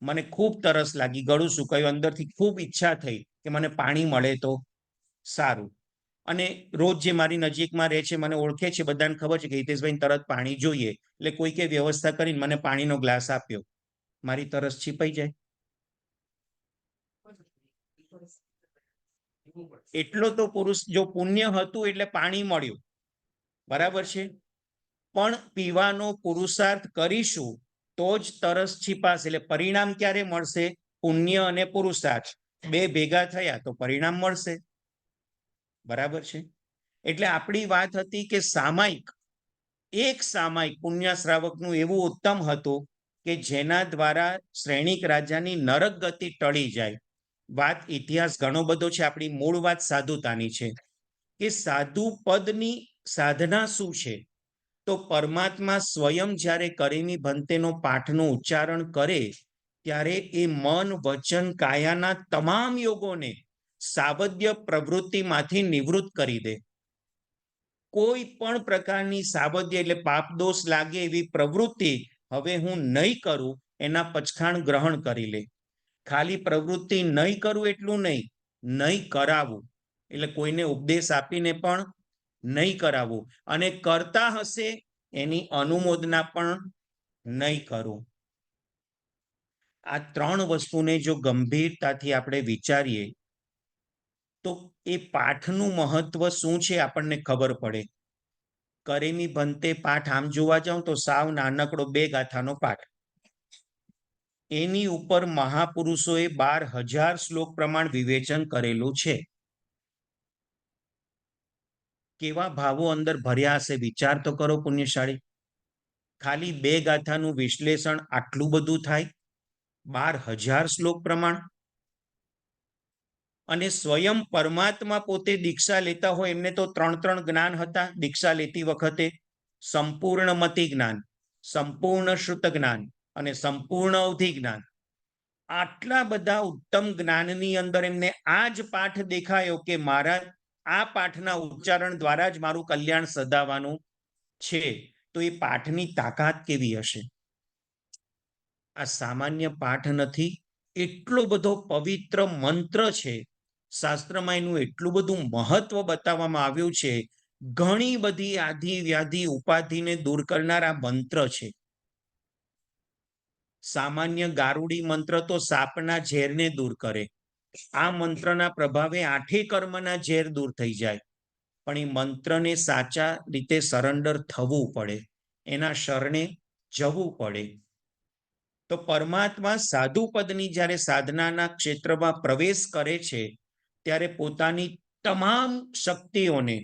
મને ખૂબ તરસ લાગી, ગળું સુકાયું, અંદરથી ખૂબ ઈચ્છા થઈ કે મને પાણી મળે તો સારું. અને રોજ જે મારી નજીકમાં રહે છે, મને ઓળખે છે, બધાને ખબર છે કે હિતેશભાઈ તરત પાણી જોઈએ, એટલે કોઈકે વ્યવસ્થા કરીને મને પાણીનો ગ્લાસ આપ્યો, મારી તરસ છીપાઈ જાય? એટલો તો પુરુષ જો પુણ્ય હતું એટલે પાણી મળ્યું, બરાબર છે. પણ પીવાનો પુરુષાર્થ કરીશું તો જ તરસ છીપાશે. એટલે પરિણામ ક્યારે મળશે? પુણ્ય અને પુરુષાર્થ બે ભેગા થયા તો પરિણામ મળશે, બરાબર છે. એટલે આપણી વાત હતી કે સામાયિક, એક સામાયિક પુણ્ય શ્રાવકનું એવું ઉત્તમ હતું કે જેના દ્વારા શ્રેણિક રાજાની નરક ગતિ ટળી જાય. વાત ઇતિહાસ ઘણો બધો છે, આપણી મૂળ વાત સાધુતાની છે કે સાધુ પદની સાધના શું છે? તો પરમાત્મા સ્વયં જ્યારે કરેમી ભંતેનો પાઠનું ઉચ્ચારણ કરે ત્યારે એ મન વચન કાયાના તમામ યોગોને સાવધ્ય પ્રવૃત્તિમાંથી નિવૃત્ત કરી દે. કોઈ પણ પ્રકારની સાવધ્ય એટલે પાપ દોષ લાગે એવી પ્રવૃત્તિ હવે હું નહીં કરું, એના પચખાણ ગ્રહણ કરી લે. ખાલી પ્રવૃત્તિ નહીં કરું એટલું નહીં, નહીં કરાવું, એટલે કોઈને ઉપદેશ આપીને પણ નહીં કરાવવું, અને કરતા હશે એની અનુમોદના પણ નહીં કરું. આ 3 વસ્તુને જો ગંભીરતાથી આપણે વિચારીએ તો એ પાઠનું મહત્વ શું છે આપણને ખબર પડે. કરેમી ભંતે પાઠ આમ જોવા જાઉં તો સાવ નાનકડો 2 ગાથાનો પાઠ, એની ઉપર મહાપુરુષોએ 12,000 શ્લોક પ્રમાણ વિવેચન કરેલું છે. કેવા ભાવો અંદર ભર્યા હશે વિચાર તો કરો પુણ્યશાળી. ખાલી 2 ગાથાનું વિશ્લેષણ આટલું બધું થાય, 12,000 શ્લોક પ્રમાણ. અને સ્વયં પરમાત્મા પોતે દીક્ષા લેતા હોય એમને તો 3 જ્ઞાન હતા દીક્ષા લેતી વખતે: સંપૂર્ણ મતિ જ્ઞાન, સંપૂર્ણ શ્રુત જ્ઞાન અને સંપૂર્ણ અવધિ જ્ઞાન. આટલા બધા ઉત્તમ જ્ઞાનની અંદર એમને આ જ પાઠ દેખાયો કે મારા આ પાઠના ઉચ્ચારણ દ્વારા જ મારું કલ્યાણ સધાવાનું છે. તો એ પાઠની તાકાત કેવી હશે? આ સામાન્ય પાઠ નથી, એટલો બધો પવિત્ર મંત્ર છે. શાસ્ત્રમાં એનું એટલું બધું મહત્વ બતાવવામાં આવ્યું છે. ઘણી બધી આધિ વ્યાધિ ઉપાધિને દૂર કરનારા મંત્ર છે. સામાન્ય ગારુડી મંત્ર તો સાપના ઝેરને દૂર કરે, આ મંત્રના પ્રભાવે 8 કર્મના ઝેર દૂર થઈ જાય. પણ એ મંત્રને સાચા રીતે સરેન્ડર થવું પડે, એના શરણે જવું પડે. તો પરમાત્મા સાધુ પદની જ્યારે સાધનાના ક્ષેત્રમાં પ્રવેશ કરે છે ત્યારે પોતાની તમામ શક્તિઓને,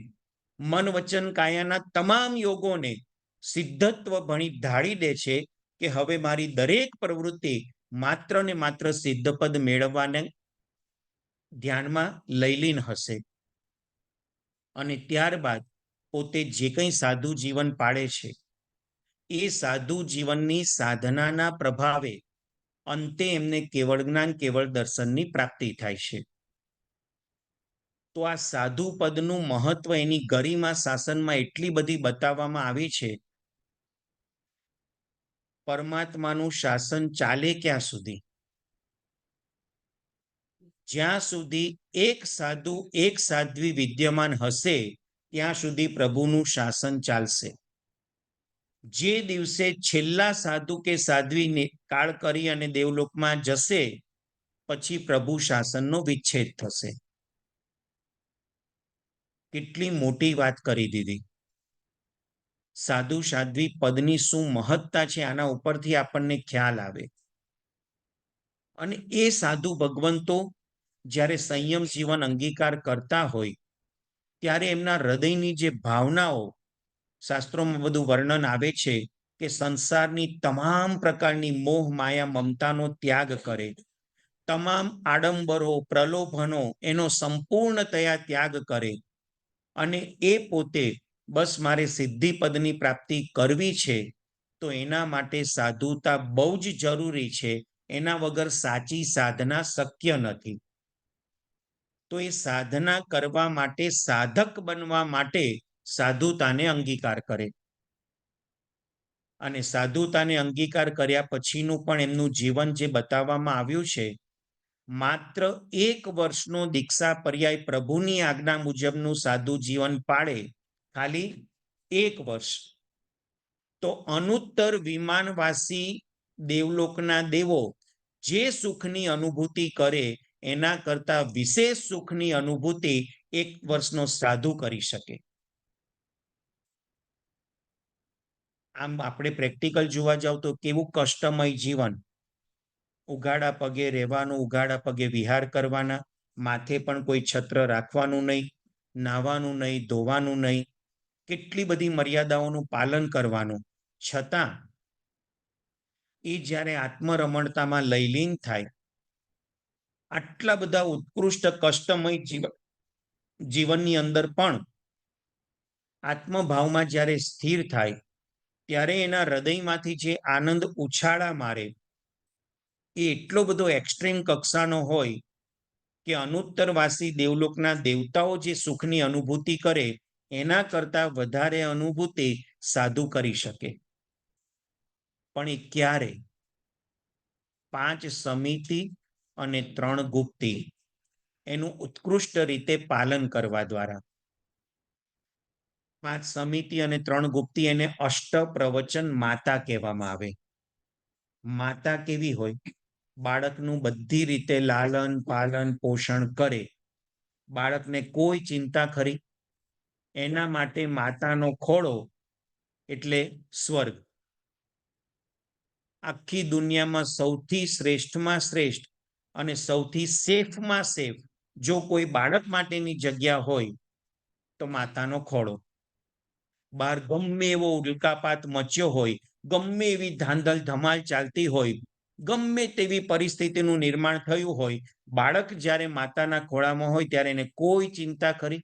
મન વચન કાયાના તમામ યોગોને સિદ્ધત્વ ભણી ઢાળી દે છે કે હવે મારી દરેક પ્રવૃત્તિ માત્ર ને માત્ર સિદ્ધપદ મેળવવાને ધ્યાનમાં લઈ લીન હશે. અને ત્યારબાદ પોતે જે કંઈ સાધુ જીવન પાડે છે એ સાધુ જીવનની સાધનાના પ્રભાવે અંતે એમને કેવળ જ્ઞાન, કેવળ દર્શનની પ્રાપ્તિ થાય છે. તો આ સાધુ પદનું મહત્વ, એની ગરિમા શાસનમાં એટલી બધી બતાવવામાં આવી છે. પરમાત્માનું શાસન ચાલે ક્યાં સુધી? જ્યાં સુધી એક સાધુ, એક સાધ્વી વિદ્યમાન હશે ત્યાં સુધી પ્રભુનું શાસન ચાલશે. જે દિવસે છેલ્લા સાધુ કે સાધ્વીને કાળ કરી અને દેવલોકમાં જશે પછી પ્રભુ શાસનનો વિચ્છેદ થશે. કેટલી મોટી વાત કરી દીધી. સાધુ સાધ્વી પદની શું મહત્તા છે આના ઉપરથી આપણને ખ્યાલ આવે. અને એ સાધુ ભગવંતો જ્યારે સંયમ જીવન અંગીકાર કરતા હોય ત્યારે એમના હૃદયની જે ભાવનાઓ, શાસ્ત્રોમાં બધું વર્ણન આવે છે કે સંસારની તમામ પ્રકારની મોહ માયા મમતાનો ત્યાગ કરે, તમામ આડંબરો પ્રલોભનો એનો સંપૂર્ણતયા ત્યાગ કરે અને એ પોતે બસ મારે સિદ્ધિ પદની પ્રાપ્તિ કરવી છે તો એના માટે સાધુતા બહુ જ જરૂરી છે. એના વગર સાચી સાધના શક્ય નથી. તો એ સાધના કરવા માટે, સાધક બનવા માટે સાધુતાને અંગીકાર કરે. અને સાધુતાને અંગીકાર કર્યા પછીનું પણ એમનું જીવન જે બતાવવામાં આવ્યું છે, માત્ર 1 વર્ષનો દીક્ષા પર્યાય પ્રભુની આજ્ઞા મુજબનું સાધુ જીવન પાડે, ખાલી 1 વર્ષ, તો અનુત્તર વિમાનવાસી દેવલોકના દેવો જે સુખની અનુભૂતિ કરે એના કરતા વિશેષ સુખની અનુભૂતિ 1 વર્ષનો સાધુ કરી શકે. આમ આપણે પ્રેક્ટિકલ જોવા જાવ તો કેવું કષ્ટમય જીવન. ઉઘાડા પગે રહેવાનું, ઉઘાડા પગે વિહાર કરવાના, માથે પણ કોઈ છત્ર રાખવાનું નહીં, નાહવાનું નહીં, ધોવાનું નહીં, કેટલી બધી મર્યાદાઓનું પાલન કરવાનું. છતાં એ જ્યારે આત્મરમણતામાં લયલીન થાય, આટલા બધા ઉત્કૃષ્ટ કષ્ટમય જીવનની અંદર પણ આત્મભાવમાં જ્યારે સ્થિર થાય ત્યારે એના હૃદયમાંથી જે આનંદ ઉછાળા મારે એ એટલો બધો એક્સ્ટ્રીમ કક્ષાનો હોય કે અનુત્તરવાસી દેવલોકના દેવતાઓ જે સુખની અનુભૂતિ કરે એના કરતા વધારે અનુભૂતિ સાધુ કરી શકે. પણ એ ક્યારે? 5 સમિતિ અને 3 ગુપ્તિ એનું ઉત્કૃષ્ટ રીતે પાલન કરવા દ્વારા. 5 સમિતિ અને 3 ગુપ્તિ એને અષ્ટ પ્રવચન માતા કહેવામાં આવે. માતા કેવી હોય? બાળકનું બધી રીતે લાલન પાલન પોષણ કરે, બાળકને કોઈ ચિંતા ખરી? એના માટે માતાનો ખોળો એટલે સ્વર્ગ. આખી દુનિયામાં સૌથી શ્રેષ્ઠમાં શ્રેષ્ઠ અને સૌથી સેફમાં સેફ જો કોઈ બાળક માટેની જગ્યા હોય તો માતાનો ખોળો. બહાર ગમે એવો ઉલ્કાપાત મચ્યો હોય, ગમે એવી ધાંધલ ધમાલ ચાલતી હોય, ગમે તેવી પરિસ્થિતિનું નિર્માણ થયું હોય, બાળક જ્યારે માતાના ખોળામાં હોય ત્યારે એને કોઈ ચિંતા ખરી?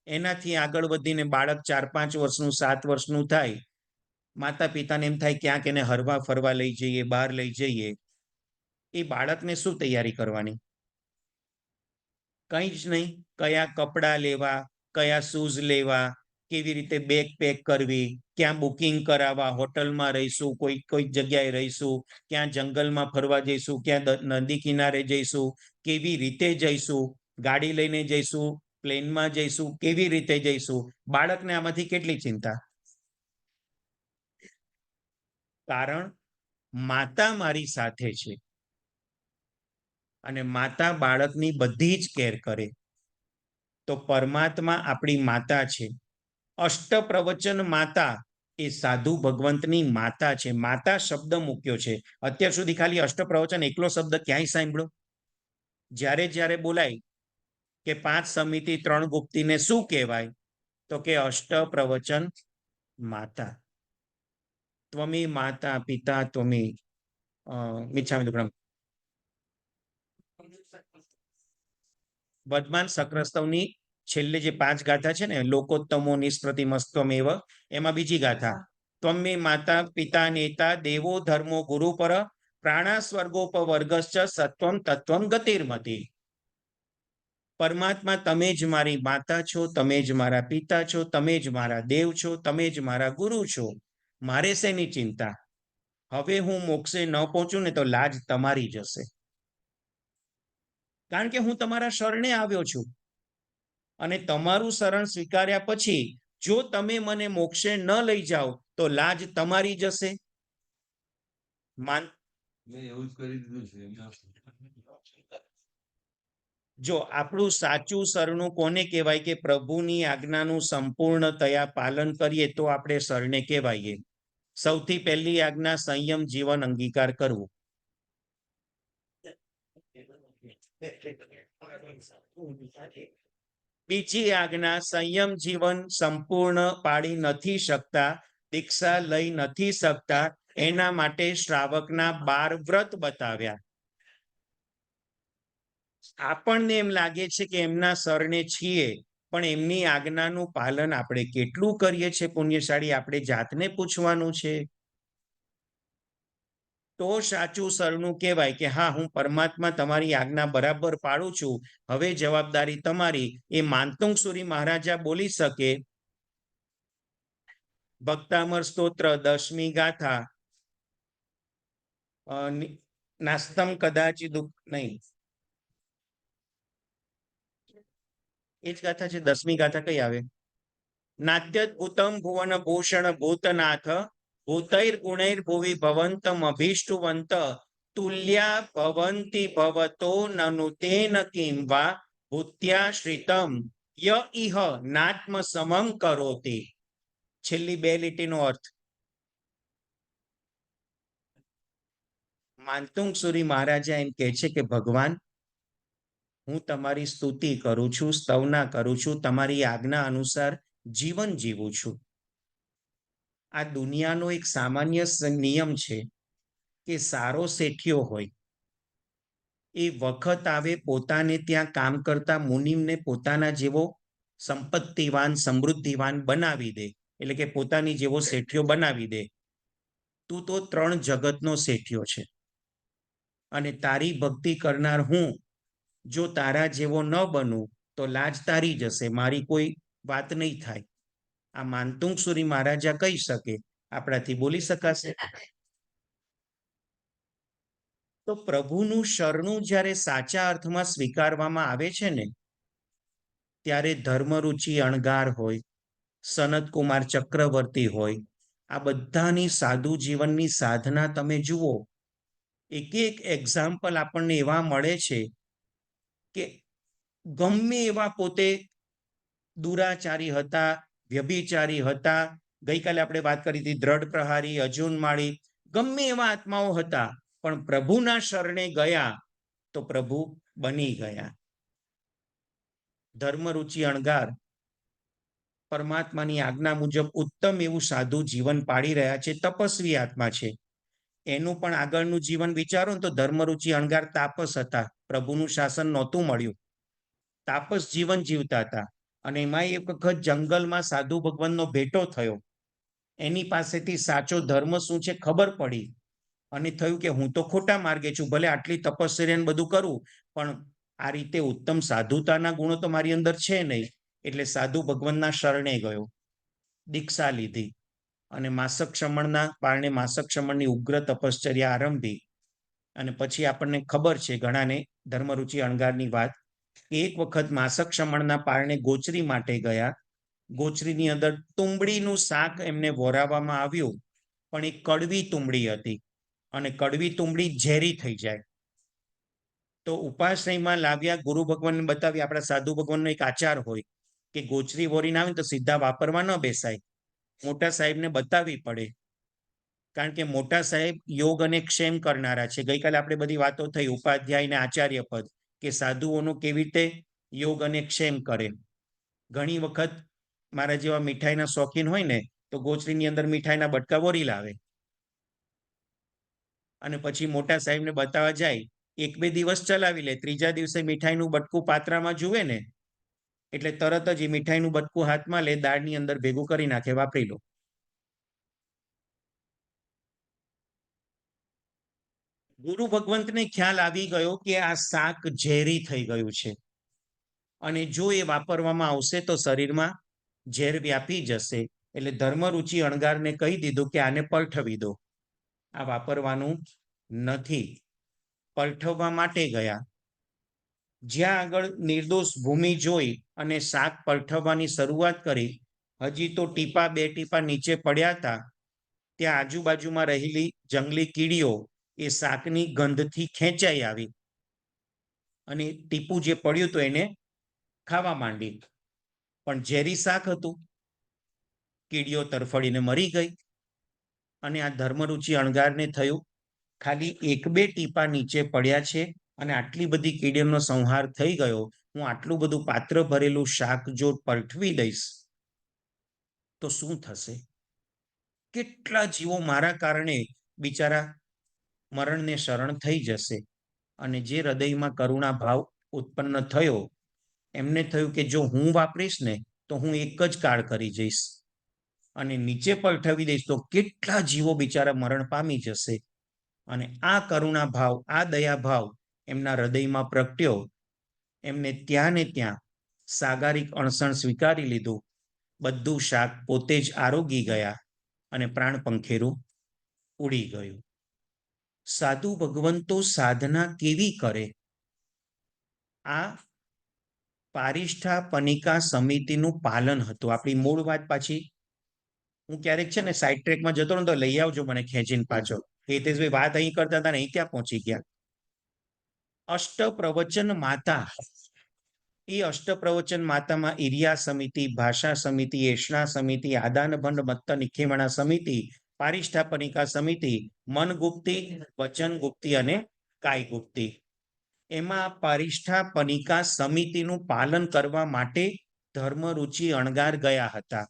એનાથી આગળ વધીને બાળક 4-5 વર્ષનું, 7 વર્ષનું થાય, માતા પિતાને એમ થાય ક્યાંક એને હરવા ફરવા લઈ જઈએ, બહાર લઈ જઈએ. એ બાળકને શું તૈયારી કરવાની? કંઈ જ નહીં. કયા કપડાં લેવા, કયા શૂઝ લેવા, કેવી રીતે બેગ પેક કરવી, ક્યાં બુકિંગ કરાવવા, હોટલમાં રહીશું, કોઈ જગ્યાએ રહીશું, ક્યાં જંગલમાં ફરવા જઈશું, ક્યાં નદી કિનારે જઈશું, કેવી રીતે જઈશું, ગાડી લઈને જઈશું, પ્લેનમાં જઈશું, કેવી રીતે જઈશું. બાળકને આમાંથી કેટલી ચિંતા? કારણ માતા મારી સાથે છે અને માતા બાળકની બધી જ કેર કરે. તો પરમાત્મા આપણી માતા છે. અષ્ટ પ્રવચન માતા એ સાધુ ભગવંતની માતા છે. માતા શબ્દ મૂક્યો છે. અત્યાર સુધી ખાલી અષ્ટપ્રવચન એકલો શબ્દ ક્યાંય સાંભળ્યો? જ્યારે જ્યારે બોલાય કે 5 સમિતિ 3 ગુપ્તીને શું કહેવાય, તો કે અષ્ટપ્રવચન માતા. ત્વમી માતા પિતા ત્વમી મિચ્છામિ દુક્કડમ. વર્તમાન સક્રસ્તવની છેલ્લે જે 5 ગાથા છે ને, લોકોત્તમો નિષ્પ્રતિમસ્ત્વમ એવ, એમાં બીજી ગાથા ત્વમે માતા પિતા નેતા દેવો ધર્મો ગુરુ પર પ્રાણા સ્વર્ગોપવર્ગશ્ચ સત્વમ તત્વમ ગતિર્મતિ. પરમાત્મા તમે જ મારી માતા છો, તમે જ મારા પિતા છો, તમે જ મારા દેવ છો, તમે જ મારા ગુરુ છો. મારે શેની ચિંતા? હવે હું મોક્ષે ન પહોંચું ને તો લાજ તમારી જશે, કારણ કે હું તમારા શરણે આવ્યો છું. અને તમારું શરણ સ્વીકાર્યા પછી જો તમે મને મોક્ષે ન લઈ જાઓ તો લાજ તમારી જશે. જો આપણું સાચું શરણું કોને કહેવાય? કે પ્રભુની આજ્ઞાનું સંપૂર્ણતયા પાલન કરીએ તો આપણે શરણે કહેવાઈએ. સૌથી પહેલી આજ્ઞા સંયમ જીવન અંગીકાર કરવું. બીજી આજ્ઞા સંયમ જીવન સંપૂર્ણ પાડી નથી શકતા, દીક્ષા લઈ નથી શકતા, એના માટે શ્રાવકના 12 વ્રત બતાવ્યા. આપણને એમ લાગે છે કે એમના શરણે છીએ, પણ એમની આજ્ઞાનું પાલન આપણે કેટલું કરીએ છીએ પુણ્યશાળી? આપણે જાતને પૂછવાનું છે. તો સાચું શરણું કહેવાય કે હા, હું પરમાત્મા તમારી આજ્ઞા બરાબર પાડું છું, હવે જવાબદારી તમારી. એ માનતુંગ સુરી મહારાજા બોલી શકે. ભક્તામર સ્તોત્ર 10મી ગાથા નાસ્તમ કદાચિત નહીં, એ જ ગાથા છે. 10મી ગાથા કઈ આવે? નાત્યત ભૂતમ ભુવન ભૂષણ ભૂતનાથ ભૂતૈર ગુણૈર ભુવિ ભવંતમ અભીષ્ટુવંત તુલ્યા ભવંતિ ભવતો નનુ તેન કિમ વા ભૂત્યાશ્રિતમ ય ઇહ નાત્મ સમમ કરોતિ. છેલ્લી 2 લીટીનો અર્થ. માનતુંગ સુરી મહારાજા એમ કહે છે કે ભગવાન, હું તમારી સ્તુતિ કરું છું, સ્તવના કરું છું, તમારી આજ્ઞા અનુસાર જીવન જીવું છું. આ દુનિયાનો એક સામાન્ય નિયમ છે કે સારો શેઠિયો હોય એ વખત આવે પોતાને ત્યાં કામ કરતા મુનિમને પોતાના જેવો સંપત્તિવાન સમૃદ્ધિવાન બનાવી દે, એટલે કે પોતાની જેવો શેઠિયો બનાવી દે. તું તો 3 જગતનો શેઠિયો છે અને તારી ભક્તિ કરનાર હું જો તારા જેવો ન બનું તો લાજ તારી જશે, મારી કોઈ વાત નહીં થાય. આ માનતુંગ સુરી મહારાજા કહી શકે, આપણાથી બોલી શકાશે? તો પ્રભુનું શરણું જ્યારે સાચા અર્થમાં સ્વીકારવામાં આવે છે ને, ત્યારે ધર્મરુચિ અણગાર હોય, સનતકુમાર ચક્રવર્તી હોય, આ બધાની સાધુ જીવનની સાધના તમે જુઓ. એક એક એક્ઝામ્પલ આપણને એવા મળે છે કે ગમે એવા પોતે દુરાચારી હતા, વ્યભિચારી હતા, ગઈકાલે આપણે વાત કરી હતી દ્રઢ પ્રહારી, અર્જુન માળી, ગમે એવા આત્માઓ હતા, પણ પ્રભુના શરણે ગયા તો પ્રભુ બની ગયા. ધર્મરુચિ અણગાર પરમાત્માની આજ્ઞા મુજબ ઉત્તમ એવું સાધુ જીવન પાડી રહ્યા છે, તપસ્વી આત્મા છે. એનું પણ આગળનું જીવન વિચારો ને તો ધર્મરુચિ અણગાર તાપસ હતા, પ્રભુનું શાસન નહોતું મળ્યું, તાપસ જીવન જીવતા હતા. અને એમાં એક વખત જંગલમાં સાધુ ભગવાનનો ભેટો થયો, એની પાસેથી સાચો ધર્મ શું છે ખબર પડી અને થયું કે હું તો ખોટા માર્ગે છું, ભલે આટલી તપસ્યા બધું કરું પણ આ રીતે ઉત્તમ સાધુતાના ગુણો તો મારી અંદર છે નહીં. એટલે સાધુ ભગવાનના શરણે ગયો, દીક્ષા લીધી અને માસક ક્ષમણના પારણે માસક ક્ષમણની ઉગ્ર તપશ્ચર્યા આરંભી. અને પછી આપણને ખબર છે ઘણાને ધર્મરુચિ અણગારની વાત, એક વખત માસક ક્ષમણના પારણે ગોચરી માટે ગયા. ગોચરીની અંદર તુંબડીનું શાક એમને વોરાવવામાં આવ્યું, પણ એ કડવી તુંબડી હતી અને કડવી તુંબડી ઝેરી થઈ જાય. તો ઉપાશ્રયમાં લાવ્યા, ગુરુ ભગવાનને બતાવી. આપણા સાધુ ભગવાનનો એક આચાર હોય કે ગોચરી વોરીને આવે તો સીધા વાપરવા ન બેસાય, મોટા સાહેબને બતાવવી પડે, કારણ કે મોટા સાહેબ યોગ અને ક્ષેમ કરનારા છે. ગઈકાલે આપણે બધી વાતો થઈ ઉપાધ્યાય અને આચાર્ય પદ, કે સાધુઓનો કેવી રીતે યોગ અને ક્ષેમ કરે. ઘણી વખત મારા જેવા મીઠાઈના શોખીન હોય ને તો ગોચરીની અંદર મીઠાઈના બટકા વરી લાવે અને પછી મોટા સાહેબને બતાવવા જાય. 1-2 દિવસ ચલાવી લે, ત્રીજા દિવસે મીઠાઈનું બટકું પાત્રામાં જુએ ને એટલે તરત જ એ મીઠાઈનું બટકું હાથમાં લે, દાળની અંદર ભેગું કરી નાખે, વાપરી લો. ગુરુ ભગવંતને ખ્યાલ આવી ગયો કે આ શાક ઝેરી થઈ ગયું છે અને જો એ વાપરવામાં આવશે તો શરીરમાં ઝેર વ્યાપી જશે. એટલે ધર્મરુચિ અણગારને કહી દીધું કે આને પલઠવી દો, આ વાપરવાનું નથી. પલઠવવા માટે ગયા. જ્યાં આગળ નિર્દોષ ભૂમિ જોઈ અને શાક પલઠવવાની શરૂઆત કરી, હજી તો ટીપા 2 ટીપા નીચે પડ્યા હતા, ત્યાં આજુબાજુમાં રહેલી જંગલી કીડીઓ એ શાકની ગંધથી ખેંચાઈ આવી અને ટીપું જે પડ્યું હતું એને ખાવા માંડી. પણ ઝેરી શાક હતું, કીડીઓ તરફડીને મરી ગઈ. અને આ ધર્મરુચિ અણગારને થયું ખાલી 1-2 ટીપા નીચે પડ્યા છે અને આટલી બધી કીડીઓનો સંહાર થઈ ગયો, હું આટલું બધું પાત્ર ભરેલું શાક જો પલઠવી દઈશ તો શું થશે? કેટલા જીવો મારા કારણે બિચારા મરણને શરણ થઈ જશે. અને જે હૃદયમાં કરુણા ભાવ ઉત્પન્ન થયો, એમને થયું કે જો હું વાપરીશ ને તો હું એક જ કાળ કરી જઈશ અને નીચે પલઠવી દઈશ તો કેટલા જીવો બિચારા મરણ પામી જશે. અને આ કરુણા ભાવ, આ દયા ભાવ એમના હૃદયમાં પ્રગટ્યો. એમને ત્યાં ને ત્યાં સાગારિક અણસણ સ્વીકારી લીધું, બધું શાક પોતે જ આરોગી ગયા અને પ્રાણ પંખેરું ઉડી ગયું. સાધુ ભગવંતો સાધના કેવી કરે? આ પારિષ્ઠા પનિકા સમિતિનું પાલન હતું. આપણી મૂળ વાત પાછી, હું ક્યારેક છે ને સાઈડ ટ્રેકમાં જતો રહું તો લઈ આવજો મને ખેંચીને પાછો. હિતેશભાઈ વાત અહીં કરતા હતા ને અહીં ક્યાં પહોંચી ગયા? અષ્ટપ્રવચન માતા, એ અષ્ટપ્રવચન માતામાં ઇરિયા સમિતિ, ભાષા સમિતિ, એષણા સમિતિ, આદાન ભંડ મત્ત નિખેમણા સમિતિ, પારિષ્ઠાપનિકા સમિતિ, મન ગુપ્તિ, વચન ગુપ્તિ અને કાય ગુપ્તિ. એમાં પારિષ્ઠાપનિકા સમિતિનું પાલન કરવા માટે ધર્મરુચિ અણગાર ગયા હતા.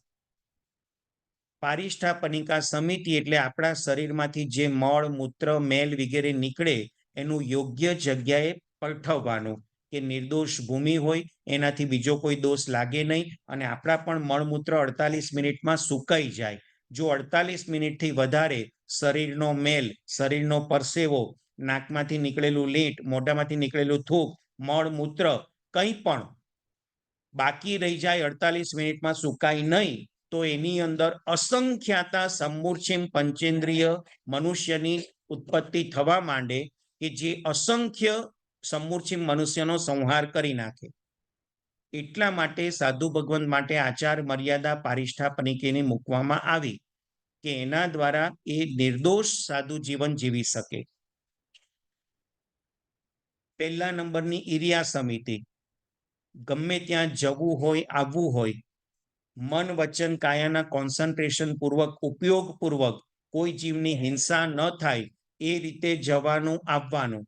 પારિષ્ઠાપનિકા સમિતિ એટલે આપણા શરીરમાંથી જે મળ, મૂત્ર, મેલ વગેરે નીકળે એનું યોગ્ય જગ્યાએ પલઠવવાનું, કે નિર્દોષ ભૂમિ હોય, એનાથી બીજો કોઈ દોષ લાગે નહીં અને આપણા પણ મળમૂત્ર 48 મિનિટમાં સુકાઈ જાય. જો 48 મિનિટથી વધારે શરીરનો મેલ, શરીરનો પરસેવો, નાકમાંથી નીકળેલું લીંટ, મોઢામાંથી નીકળેલું થૂક, મળમૂત્ર કંઈ પણ બાકી રહી જાય, 48 મિનિટમાં સુકાય નહીં, તો એની અંદર અસંખ્યાતા સમૂર્છિમ પંચેન્દ્રિય મનુષ્યની ઉત્પત્તિ થવા માંડે, કે જે અસંખ્ય સમૂર્છિમ મનુષ્યનો સંહાર કરી નાખે. એટલા માટે સાધુ ભગવંત માટે આચાર મર્યાદા પારિષ્ઠાપનિકીની મૂકવામાં આવી કે એના દ્વારા એ નિર્દોષ સાધુ જીવન જીવી શકે. પહેલા નંબરની ઇરિયા સમિતિ, ગમે ત્યાં જવું હોય, આવવું હોય, મન વચન કાયાના કોન્સન્ટ્રેશન પૂર્વક, ઉપયોગ પૂર્વક કોઈ જીવની હિંસા ન થાય એ રીતે જવાનું આવવાનું.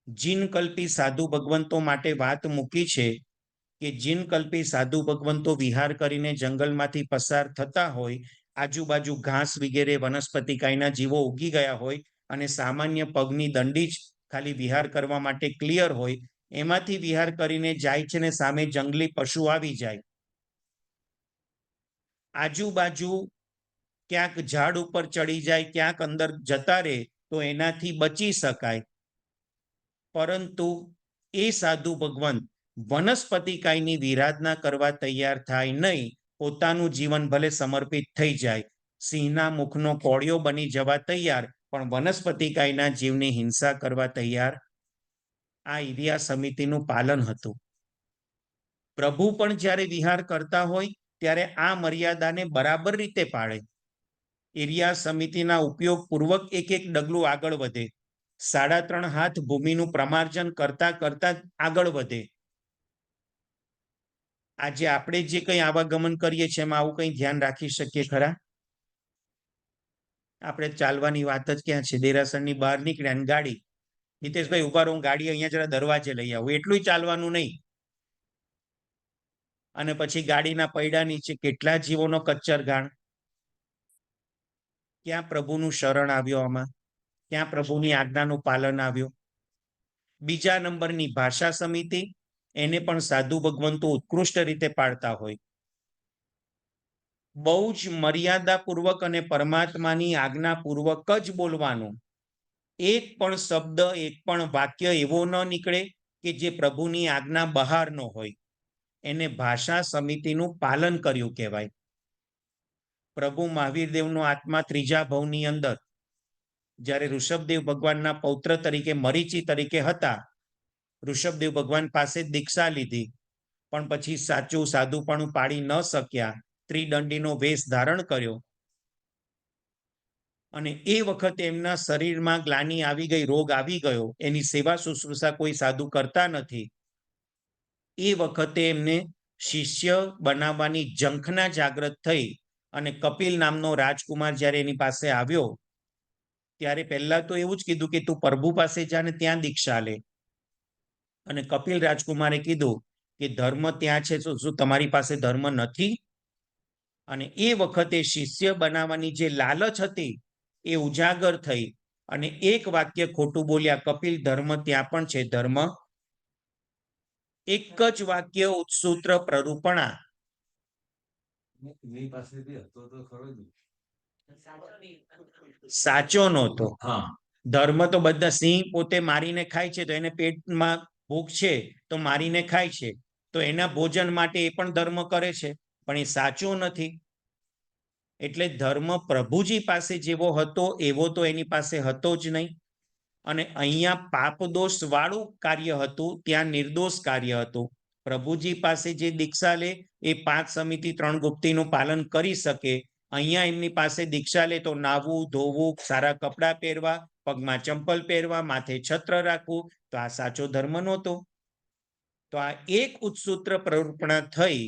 જીનકલ્પી સાધુ ભગવંતો માટે વાત મૂકી છે કે જીનકલ્પી સાધુ ભગવંતો વિહાર કરીને જંગલમાંથી પસાર થતા હોય, આજુબાજુ ઘાસ વગેરે વનસ્પતિકાયના જીવો ઉગી ગયા હોય અને સામાન્ય પગની દંડી જ ખાલી વિહાર કરવા માટે ક્લિયર હોય, એમાંથી વિહાર કરીને જાય છે ને સામે જંગલી પશુ આવી જાય, આજુબાજુ ક્યાંક ઝાડ ઉપર ચડી જાય, ક્યાંક અંદર જતા રહે તો એનાથી બચી શકાય. પરંતુ એ સાધુ ભગવંત વનસ્પતિકાયની વિરાધના કરવા તૈયાર થાય નહીં, પોતાનું જીવન ભલે સમર્પિત થઈ જાય, સિંહના મુખનો કોળિયો બની જવા તૈયાર, પણ વનસ્પતિકાયના જીવની હિંસા કરવા તૈયાર. આ ઇરિયા સમિતિનું પાલન હતું. પ્રભુ પણ જ્યારે વિહાર કરતા હોય ત્યારે આ મર્યાદાને બરાબર રીતે પાળે. ઇરિયા સમિતિના ઉપયોગ પૂર્વક એક એક ડગલું આગળ વધે, 3.5 હાથ ભૂમિનું પ્રમાર્જન કરતા કરતા આગળ વધે. આજે આપણે જે કંઈ આવાગમન કરીએ છીએ એમાં આવું કંઈ ધ્યાન રાખી શકીએ ખરા? આપણે ચાલવાની વાત જ ક્યાં છે? દેરાસરની બહાર નીકળ્યા અને ગાડી, હિતેશભાઈ ઉભા રહો, હું ગાડી અહીંયા જરા દરવાજે લઈ આવું, એટલું ચાલવાનું નહીં. અને પછી ગાડીના પૈડા નીચે કેટલા જીવોનો કચ્ચરગાણ. ક્યાં પ્રભુનું શરણ આવ્યો આમાં? ક્યાં પ્રભુની આજ્ઞાનું પાલન આવ્યું? બીજા નંબરની ભાષા સમિતિ, એને પણ સાધુ ભગવંતો ઉત્કૃષ્ટ રીતે પાડતા હોય. બહુ જ મર્યાદાપૂર્વક અને પરમાત્માની આજ્ઞાપૂર્વક જ બોલવાનું. એક પણ શબ્દ, એક પણ વાક્ય એવો ન નીકળે કે જે પ્રભુની આજ્ઞા બહારનો હોય. એને ભાષા સમિતિનું પાલન કર્યું કહેવાય. પ્રભુ મહાવીરદેવનો આત્મા ત્રીજા ભવની અંદર જ્યારે ઋષભદેવ ભગવાનના પૌત્ર તરીકે મરીચી તરીકે હતા, ઋષભદેવ ભગવાન પાસે દીક્ષા લીધી, પણ પછી સાચું સાધુપણું પાડી ન શક્યા, ત્રિદંડીનો વેશ ધારણ કર્યો. અને એ વખતે એમના શરીરમાં ગ્લાની આવી ગઈ, રોગ આવી ગયો, એની સેવા શુશ્રૂષા કોઈ સાધુ કરતા નથી. એ વખતે એમને શિષ્ય બનાવવાની ઝંખના જાગૃત થઈ અને કપિલ નામનો રાજકુમાર જ્યારે એની પાસે આવ્યો, ત્યારે પહેલા તો એવું જ કીધું કે તું પ્રભુ પાસે જા ને ત્યાં દીક્ષા લે. અને કપિલ રાજકુમારે કીધું કે ધર્મ ત્યાં છે, શું તમારી પાસે ધર્મ નથી? અને એ વખતે શિષ્ય બનાવવાની જે લાલચ હતી એ ઉજાગર થઈ અને એક વાક્ય ખોટું બોલ્યા, કપિલ ધર્મ ત્યાં પણ છે, ધર્મ. એક જ વાક્ય, ઉત્સૂત્ર પ્રરૂપણા. સાચો નહોતો. ધર્મ તો બધા, સિંહ પોતે મારીને ખાય છે તો એને પેટમાં ભૂખ છે તો મારીને ખાય છે, તો એના ભોજન માટે એ પણ ધર્મ કરે છે, પણ એ સાચો નથી. એટલે ધર્મ પ્રભુજી પાસે જેવો હતો એવો તો એની પાસે હતો જ નહીં. અને અહીંયા પાપદોષ વાળું કાર્ય હતું, ત્યાં નિર્દોષ કાર્ય હતું. પ્રભુજી પાસે જે દીક્ષા લે એ 5 સમિતિ 3 ગુપ્તીનું પાલન કરી શકે. અહીંયા એમની પાસે દીક્ષા લે તો નાવું, ધોવું, સારા કપડાં પહેરવા, પગમાં ચંપલ પહેરવા, માથે છત્ર રાખવું, તો આ સાચો ધર્મ નહોતો. તો આ એક ઉત્સૂત્ર પ્રરૂપણા થઈ,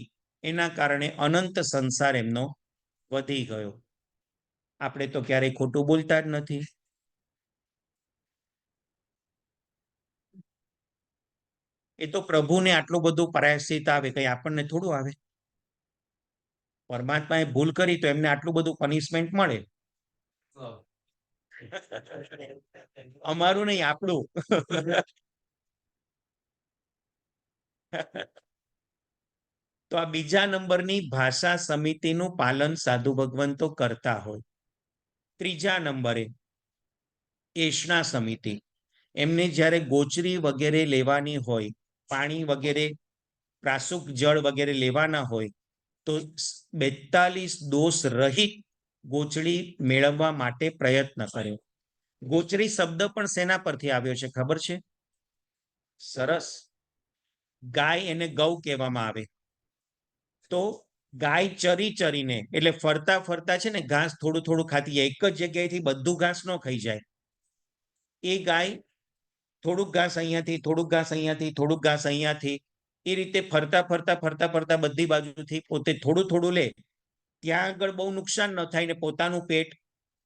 એના કારણે અનંત સંસાર એમનો વધી ગયો. આપણે તો ક્યારેય ખોટું બોલતા જ નથી. એ તો પ્રભુને આટલું બધું પ્રાયશ્ચિત આવે, કઈ આપણને થોડું આવે. પરમાત્માએ ભૂલ કરી તો એમને આટલું બધું પનિશમેન્ટ મળે. અમારું નહીં, આપણું. તો આ બીજા નંબરની ભાષા સમિતિનું પાલન સાધુ ભગવંતો કરતા હોય. ત્રીજા નંબરે એષણા સમિતિ, એમને જ્યારે ગોચરી વગેરે લેવાની હોય, પાણી વગેરે, પ્રાસુક જળ વગેરે લેવાના હોય, તો 42 દોષ રહિત ગોચડી મેળવવા માટે પ્રયત્ન કર્યો. ગોચરી શબ્દ પણ શેના પરથી આવ્યો છે ખબર છે? સરસ. ગાય એને ગૌ કહેવામાં આવે. તો ગાય ચરી ચરીને, એટલે ફરતા ફરતા છે ને ઘાસ થોડું થોડું ખાતી જાય, એક જ જગ્યાએથી બધું ઘાસ ન ખાઈ જાય. એ ગાય થોડુંક ઘાસ અહીંયાથી, થોડુંક ઘાસ અહીંયાથી, થોડુંક ઘાસ અહીંયાથી, એ રીતે ફરતા ફરતા ફરતા ફરતા બધી બાજુથી પોતે થોડું થોડું લે, ત્યાં આગળ બહુ નુકસાન ન થાય ને પોતાનું પેટ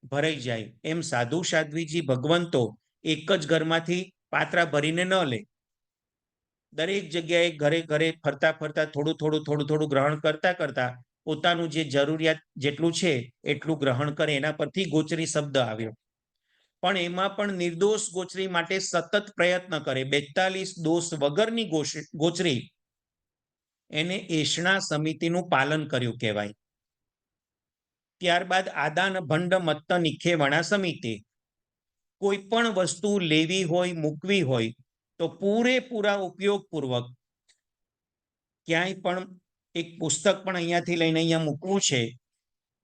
ભરાઈ જાય. એમ સાધુ સાધ્વીજી ભગવંતો એક જ ઘરમાંથી પાત્રા ભરીને ન લે, દરેક જગ્યાએ ઘરે ઘરે ફરતા ફરતા થોડું થોડું થોડું થોડું ગ્રહણ કરતા કરતા પોતાનું જે જરૂરિયાત જેટલું છે એટલું ગ્રહણ કરે. એના પરથી ગોચરી શબ્દ આવ્યો. પણ એમાં પણ નિર્દોષ ગોચરી માટે સતત પ્રયત્ન કરે. 42 દોષ વગરની ગોચરી, એને એષણા સમિતિનું પાલન કર્યું કહેવાય. ત્યારબાદ આદાન ભંડ મત્ત નિખેવણા સમિતિ, કોઈ પણ વસ્તુ લેવી હોય, મૂકવી હોય, તો પૂરેપૂરા ઉપયોગપૂર્વક, ક્યાંય પણ એક પુસ્તક પણ અહીંયાથી લઈને અહીંયા મૂકવું છે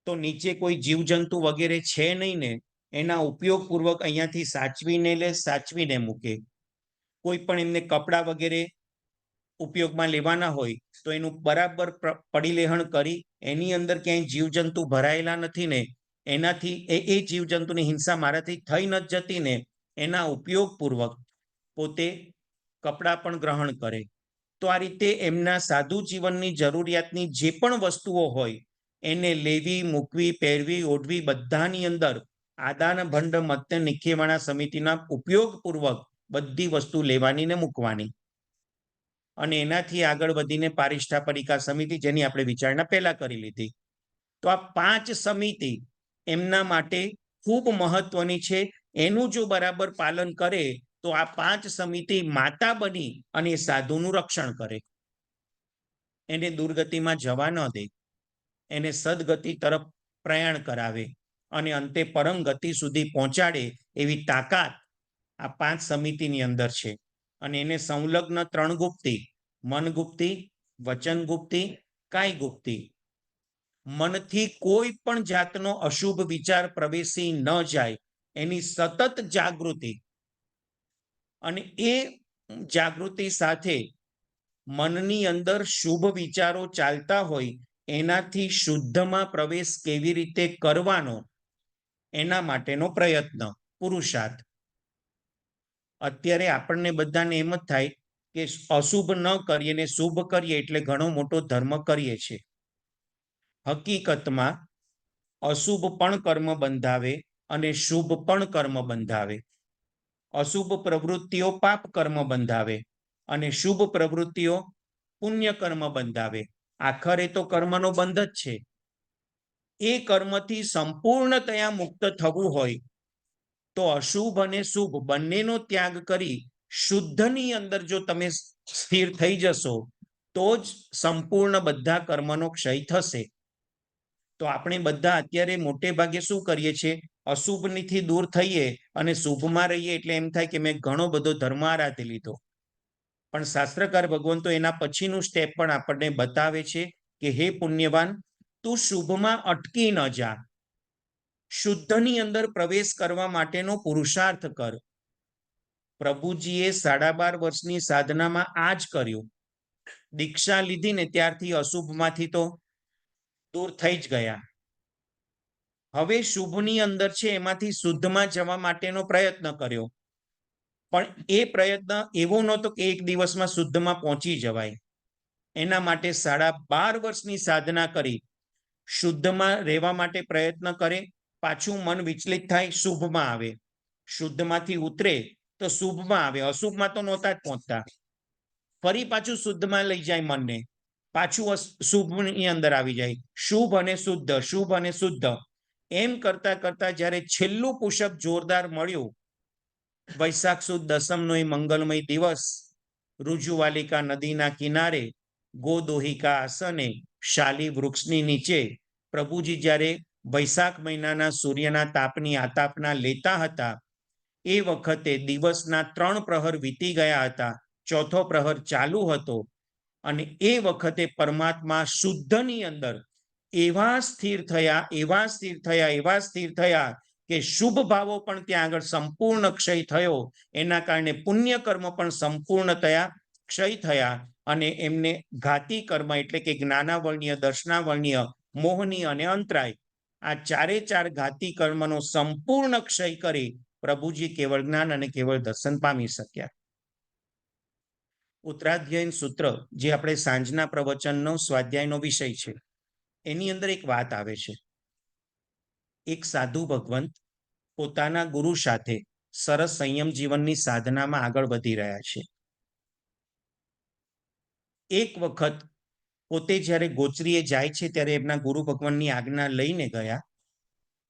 તો નીચે કોઈ જીવજંતુ વગેરે છે નહીં ને, એના ઉપયોગપૂર્વક અહીંયાથી સાચવીને લે, સાચવીને મૂકે. કોઈ પણ એમને કપડાં વગેરે ઉપયોગમાં લેવાના હોય તો એનું બરાબર પડીલેહણ કરી, એની અંદર ક્યાંય જીવજંતુ ભરાયેલા નથી ને, એનાથી એ જીવજંતુની હિંસા મારાથી થઈ ન જતી ને, એના ઉપયોગપૂર્વક પોતે કપડાં પણ ગ્રહણ કરે. તો આ રીતે એમના સાધુ જીવનની જરૂરિયાતની જે પણ વસ્તુઓ હોય એને લેવી, મૂકવી, પહેરવી, ઓઢવી બધાની અંદર આદાન ભંડ મત્ય નિખેવાણા સમિતિના ઉપયોગપૂર્વક બધી વસ્તુ લેવાની ને મૂકવાની. અને એનાથી આગળ વધીને પારિષ્ઠાપરિકા સમિતિ, જેની આપણે વિચારણા પહેલા કરી લીધી. તો આ 5 સમિતિ એમના માટે ખૂબ મહત્વની છે. એનું જો બરાબર પાલન કરે તો આ 5 સમિતિ માતા બની અને સાધુનું રક્ષણ કરે, એને દુર્ગતિમાં જવા ન દે, એને સદગતિ તરફ પ્રયાણ કરાવે અને અંતે પરમ ગતિ સુધી પહોંચાડે એવી તાકાત આ 5 સમિતિની અંદર છે. અને એને સંલગ્ન 3 ગુપ્તિ, મન ગુપ્તિ, વચન ગુપ્તિ, કાય ગુપ્તિ. મનથી કોઈ પણ જાતનો અશુભ વિચાર પ્રવેશી ન જાય એની સતત જાગૃતિ, અને એ જાગૃતિ સાથે મનની અંદર શુભ વિચારો ચાલતા હોય એનાથી શુદ્ધમાં પ્રવેશ કેવી રીતે કરવાનો એના માટેનો પ્રયત્ન, પુરુષાર્થ. અત્યારે આપણને બધાને એમ જ થાય કે અશુભ ન કરીએ ને શુભ કરીએ એટલે ઘણો મોટો ધર્મ કરીએ છીએ. હકીકતમાં અશુભ પણ કર્મ બંધાવે અને શુભ પણ કર્મ બંધાવે. અશુભ પ્રવૃત્તિઓ પાપ કર્મ બંધાવે અને શુભ પ્રવૃત્તિઓ પુણ્ય કર્મ બંધાવે. આખરે તો કર્મનો બંધ જ છે. એ કર્મથી સંપૂર્ણતયા મુક્ત થવું હોય તો અશુભ અને શુભ બંનેનો ત્યાગ કરી શુદ્ધની અંદર જો તમે સ્થિર થઈ જશો તો જ સંપૂર્ણ બધા કર્મનો ક્ષય થશે. તો આપણે બધા અત્યારે મોટે ભાગે શું કરીએ છીએ, અશુભથી દૂર થઈએ અને શુભમાં રહીએ એટલે એમ થાય કે મેં ઘણો બધો ધર્મ આરાધી લીધો. પણ શાસ્ત્રકાર ભગવાન તો એના પછીનું સ્ટેપ પણ આપણને બતાવે છે કે હે પુણ્યવાન, તું શુભમાં અટકી ન જા, શુદ્ધની અંદર પ્રવેશ કરવા માટેનો પુરુષાર્થ કર. પ્રભુજીએ 12.5 વર્ષની સાધનામાં આ જ કર્યું. દીક્ષા લીધી ને ત્યારથી અશુભમાંથી તો દૂર થઈ જ ગયા. હવે શુભની અંદર છે એમાંથી શુદ્ધમાં જવા માટેનો પ્રયત્ન કર્યો, પણ એ પ્રયત્ન એવો નહોતો કે એક દિવસમાં શુદ્ધમાં પહોંચી જવાય. એના માટે 12.5 વર્ષની સાધના કરી, શુદ્ધમાં રહેવા માટે પ્રયત્ન કરે, પાછું મન વિચલિત થાય, શુભમાં આવે, શુદ્ધમાંથી ઉતરે તો શુભમાં આવે, અશુભમાં તો નહોતા જ પહોંચતા, ફરી પાછું શુદ્ધમાં લઈ જાય મનને, પાછું શુભની અંદર આવી જાય, શુભ અને શુદ્ધ, શુભ અને શુદ્ધ. એમ કરતા કરતા જ્યારે છેલ્લું પુષપ જોરદાર મળ્યું, વૈશાખ સુદ દસમનો એ મંગલમય દિવસ, રુજુવાલિકા નદીના કિનારે ગોદોહિકા આસને શાલી વૃક્ષની નીચે પ્રભુજી જ્યારે વૈશાખ મહિનાના સૂર્યના તાપની આતાપના લેતા હતા, એ વખતે દિવસના 3 પ્રહર વીતી ગયા હતા, ચોથો પ્રહર ચાલુ હતો, અને એ વખતે પરમાત્મા શુદ્ધની અંદર એવા સ્થિર થયા, એવા સ્થિર થયા, એવા સ્થિર થયા કે શુભ ભાવો પણ ત્યાં આગળ સંપૂર્ણ ક્ષય થયો. એના કારણે પુણ્ય કર્મ પણ સંપૂર્ણતયા ક્ષય થયા અને એમને ઘાતી કર્મ એટલે કે જ્ઞાનાવર્ણ્ય, દર્શનાવર્ણ્ય, મોહની અને અંતરાય, આ 4 ઘાતી કર્મનો સંપૂર્ણ ક્ષય કરી પ્રભુજી કેવળ જ્ઞાન અને કેવળ દર્શન પામી શક્યા. ઉત્તરાધ્યયન સૂત્ર, જે આપણે સાંજના પ્રવચનનો સ્વાધ્યાયનો વિષય છે, એની અંદર એક વાત આવે છે. એક સાધુ ભગવંત પોતાના ગુરુ સાથે સરસ સંયમ જીવનની સાધનામાં આગળ વધી રહ્યા છે. એક વખત પોતે જ્યારે ગોચરીએ જાય છે ત્યારે એમના ગુરુ ભગવાનની આજ્ઞા લઈને ગયા.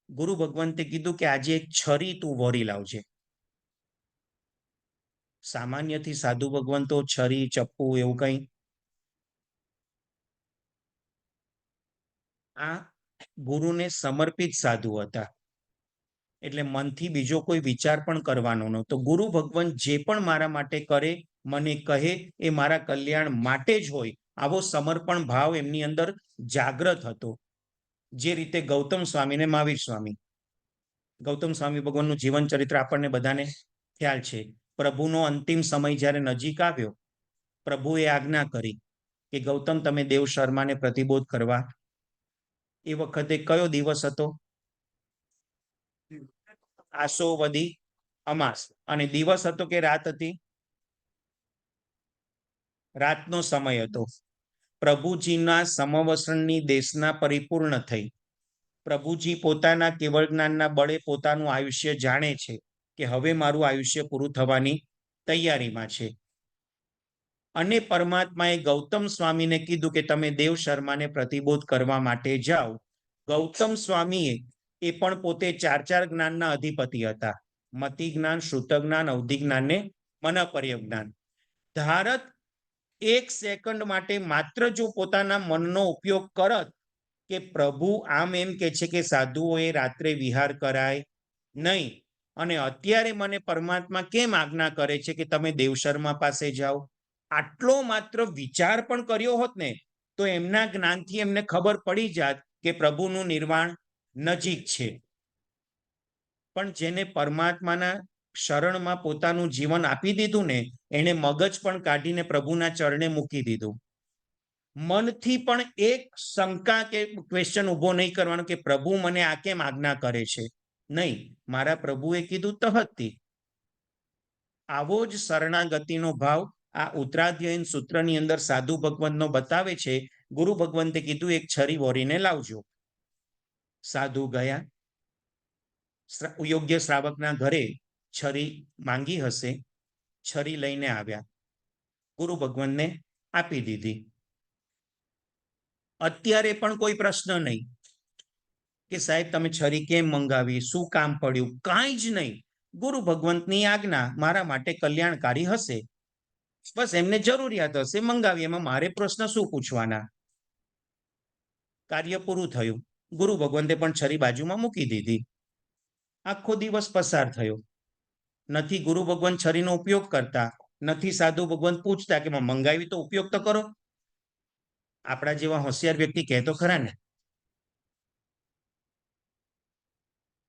ગુરુ ભગવંતે કીધું કે આજે એક છરી તું વોરી લાવજે. સામાન્યથી સાધુ ભગવંતો છરી, ચપ્પુ એવું કંઈ, આ ગુરુને સમર્પિત સાધુ હતા એટલે મનથી બીજો કોઈ વિચાર પણ કરવાનો નહોતો. ગુરુ ભગવાન જે પણ મારા માટે કરે, મને કહે, એ મારા કલ્યાણ માટે જ હોય, આવો સમર્પણ ભાવ એમની અંદર જાગ્રત હતો. જે રીતે ગૌતમ સ્વામી ને મહાવીર સ્વામી, ગૌતમ સ્વામી ભગવાનનું જીવન ચરિત્ર આપણને બધાને ખ્યાલ છે. પ્રભુનો અંતિમ સમય જ્યારે નજીક આવ્યો, પ્રભુએ આજ્ઞા કરી કે ગૌતમ તમે દેવ શર્માને પ્રતિબોધ કરવા. એ વખતે કયો દિવસ હતો? આસો-વદી અમાસ. અને દિવસ હતો કે રાત હતી? રાતનો સમય હતો. પ્રભુજીના સમવસનની દેશના પરિપૂર્ણ થઈ. પ્રભુજી પોતાના કેવળ જ્ઞાનના બળે પોતાનું આયુષ્ય જાણે છે કે હવે મારું આયુષ્ય પૂરું થવાની તૈયારીમાં છે. અને પરમાત્માએ ગૌતમ સ્વામીને કીધું કે તમે દેવ શર્માને પ્રતિબોધ કરવા માટે જાઓ. ગૌતમ સ્વામીએ એ પણ પોતે 4 જ્ઞાનના અધિપતિ હતા. મતિ જ્ઞાન, શ્રુત જ્ઞાન, અવધિ જ્ઞાન ને મનપર્ય જ્ઞાન. ધારત 1 સેકન્ડ માટે માત્ર જો પોતાના મનનો ઉપયોગ કરત કે પ્રભુ આમ એમ કે છે કે સાધુઓએ રાત્રે વિહાર કરાય નહીં, અને અત્યારે મને પરમાત્મા કેમ આજ્ઞા કરે છે કે તમે દેવશર્મા પાસે જાઓ, આટલો માત્ર વિચાર પણ કર્યો હોત ને તો એમના જ્ઞાનથી એમને ખબર પડી જાત કે પ્રભુનું નિર્વાણ નજીક છે. પણ જેને પરમાત્માના શરણમાં પોતાનું જીવન આપી દીધું ને, એને મગજ પણ કાઢીને પ્રભુના ચરણે મૂકી દીધું. મનથી પણ એક શંકા કે ક્વેશ્ચન ઉભો નહીં કરવાનો કે પ્રભુ મને આ કેમ આજ્ઞા કરે છે. નહીં, મારા પ્રભુએ કીધું તહતથી. આવો જ શરણાગતિનો ભાવ આ ઉત્તરાધ્યયન સૂત્રની અંદર સાધુ ભગવંતનો બતાવે છે. ગુરુ ભગવંતે કીધું એક છરી વોરીને લાવજો. સાધુ ગયા, યોગ્ય શ્રાવકના ઘરે છરી માંગી હશે, છરી લઈને આવ્યા, ગુરુ ભગવંતને આપી દીધી. અત્યારે પણ કોઈ પ્રશ્ન નહીં કે સાહેબ તમે છરી કેમ મંગાવી, શું કામ પડ્યું, કાંઈ જ નહીં. ગુરુ ભગવંતની આજ્ઞા મારા માટે કલ્યાણકારી હશે, બસ એમને જરૂરિયાત હશે, મંગાવી, એમાં મારે પ્રશ્ન શું પૂછવાના. કાર્ય પૂરું થયું. ગુરુ ભગવંતે પણ છરી બાજુમાં મૂકી દીધી. આખો દિવસ પસાર થયો. નથી ગુરુ ભગવંત છરીનો ઉપયોગ કરતા, નથી સાધુ ભગવંત પૂછતા કે મંગાવી તો ઉપયોગ તો કરો. આપણા જેવા હોશિયાર વ્યક્તિ કહેતો ખરા ને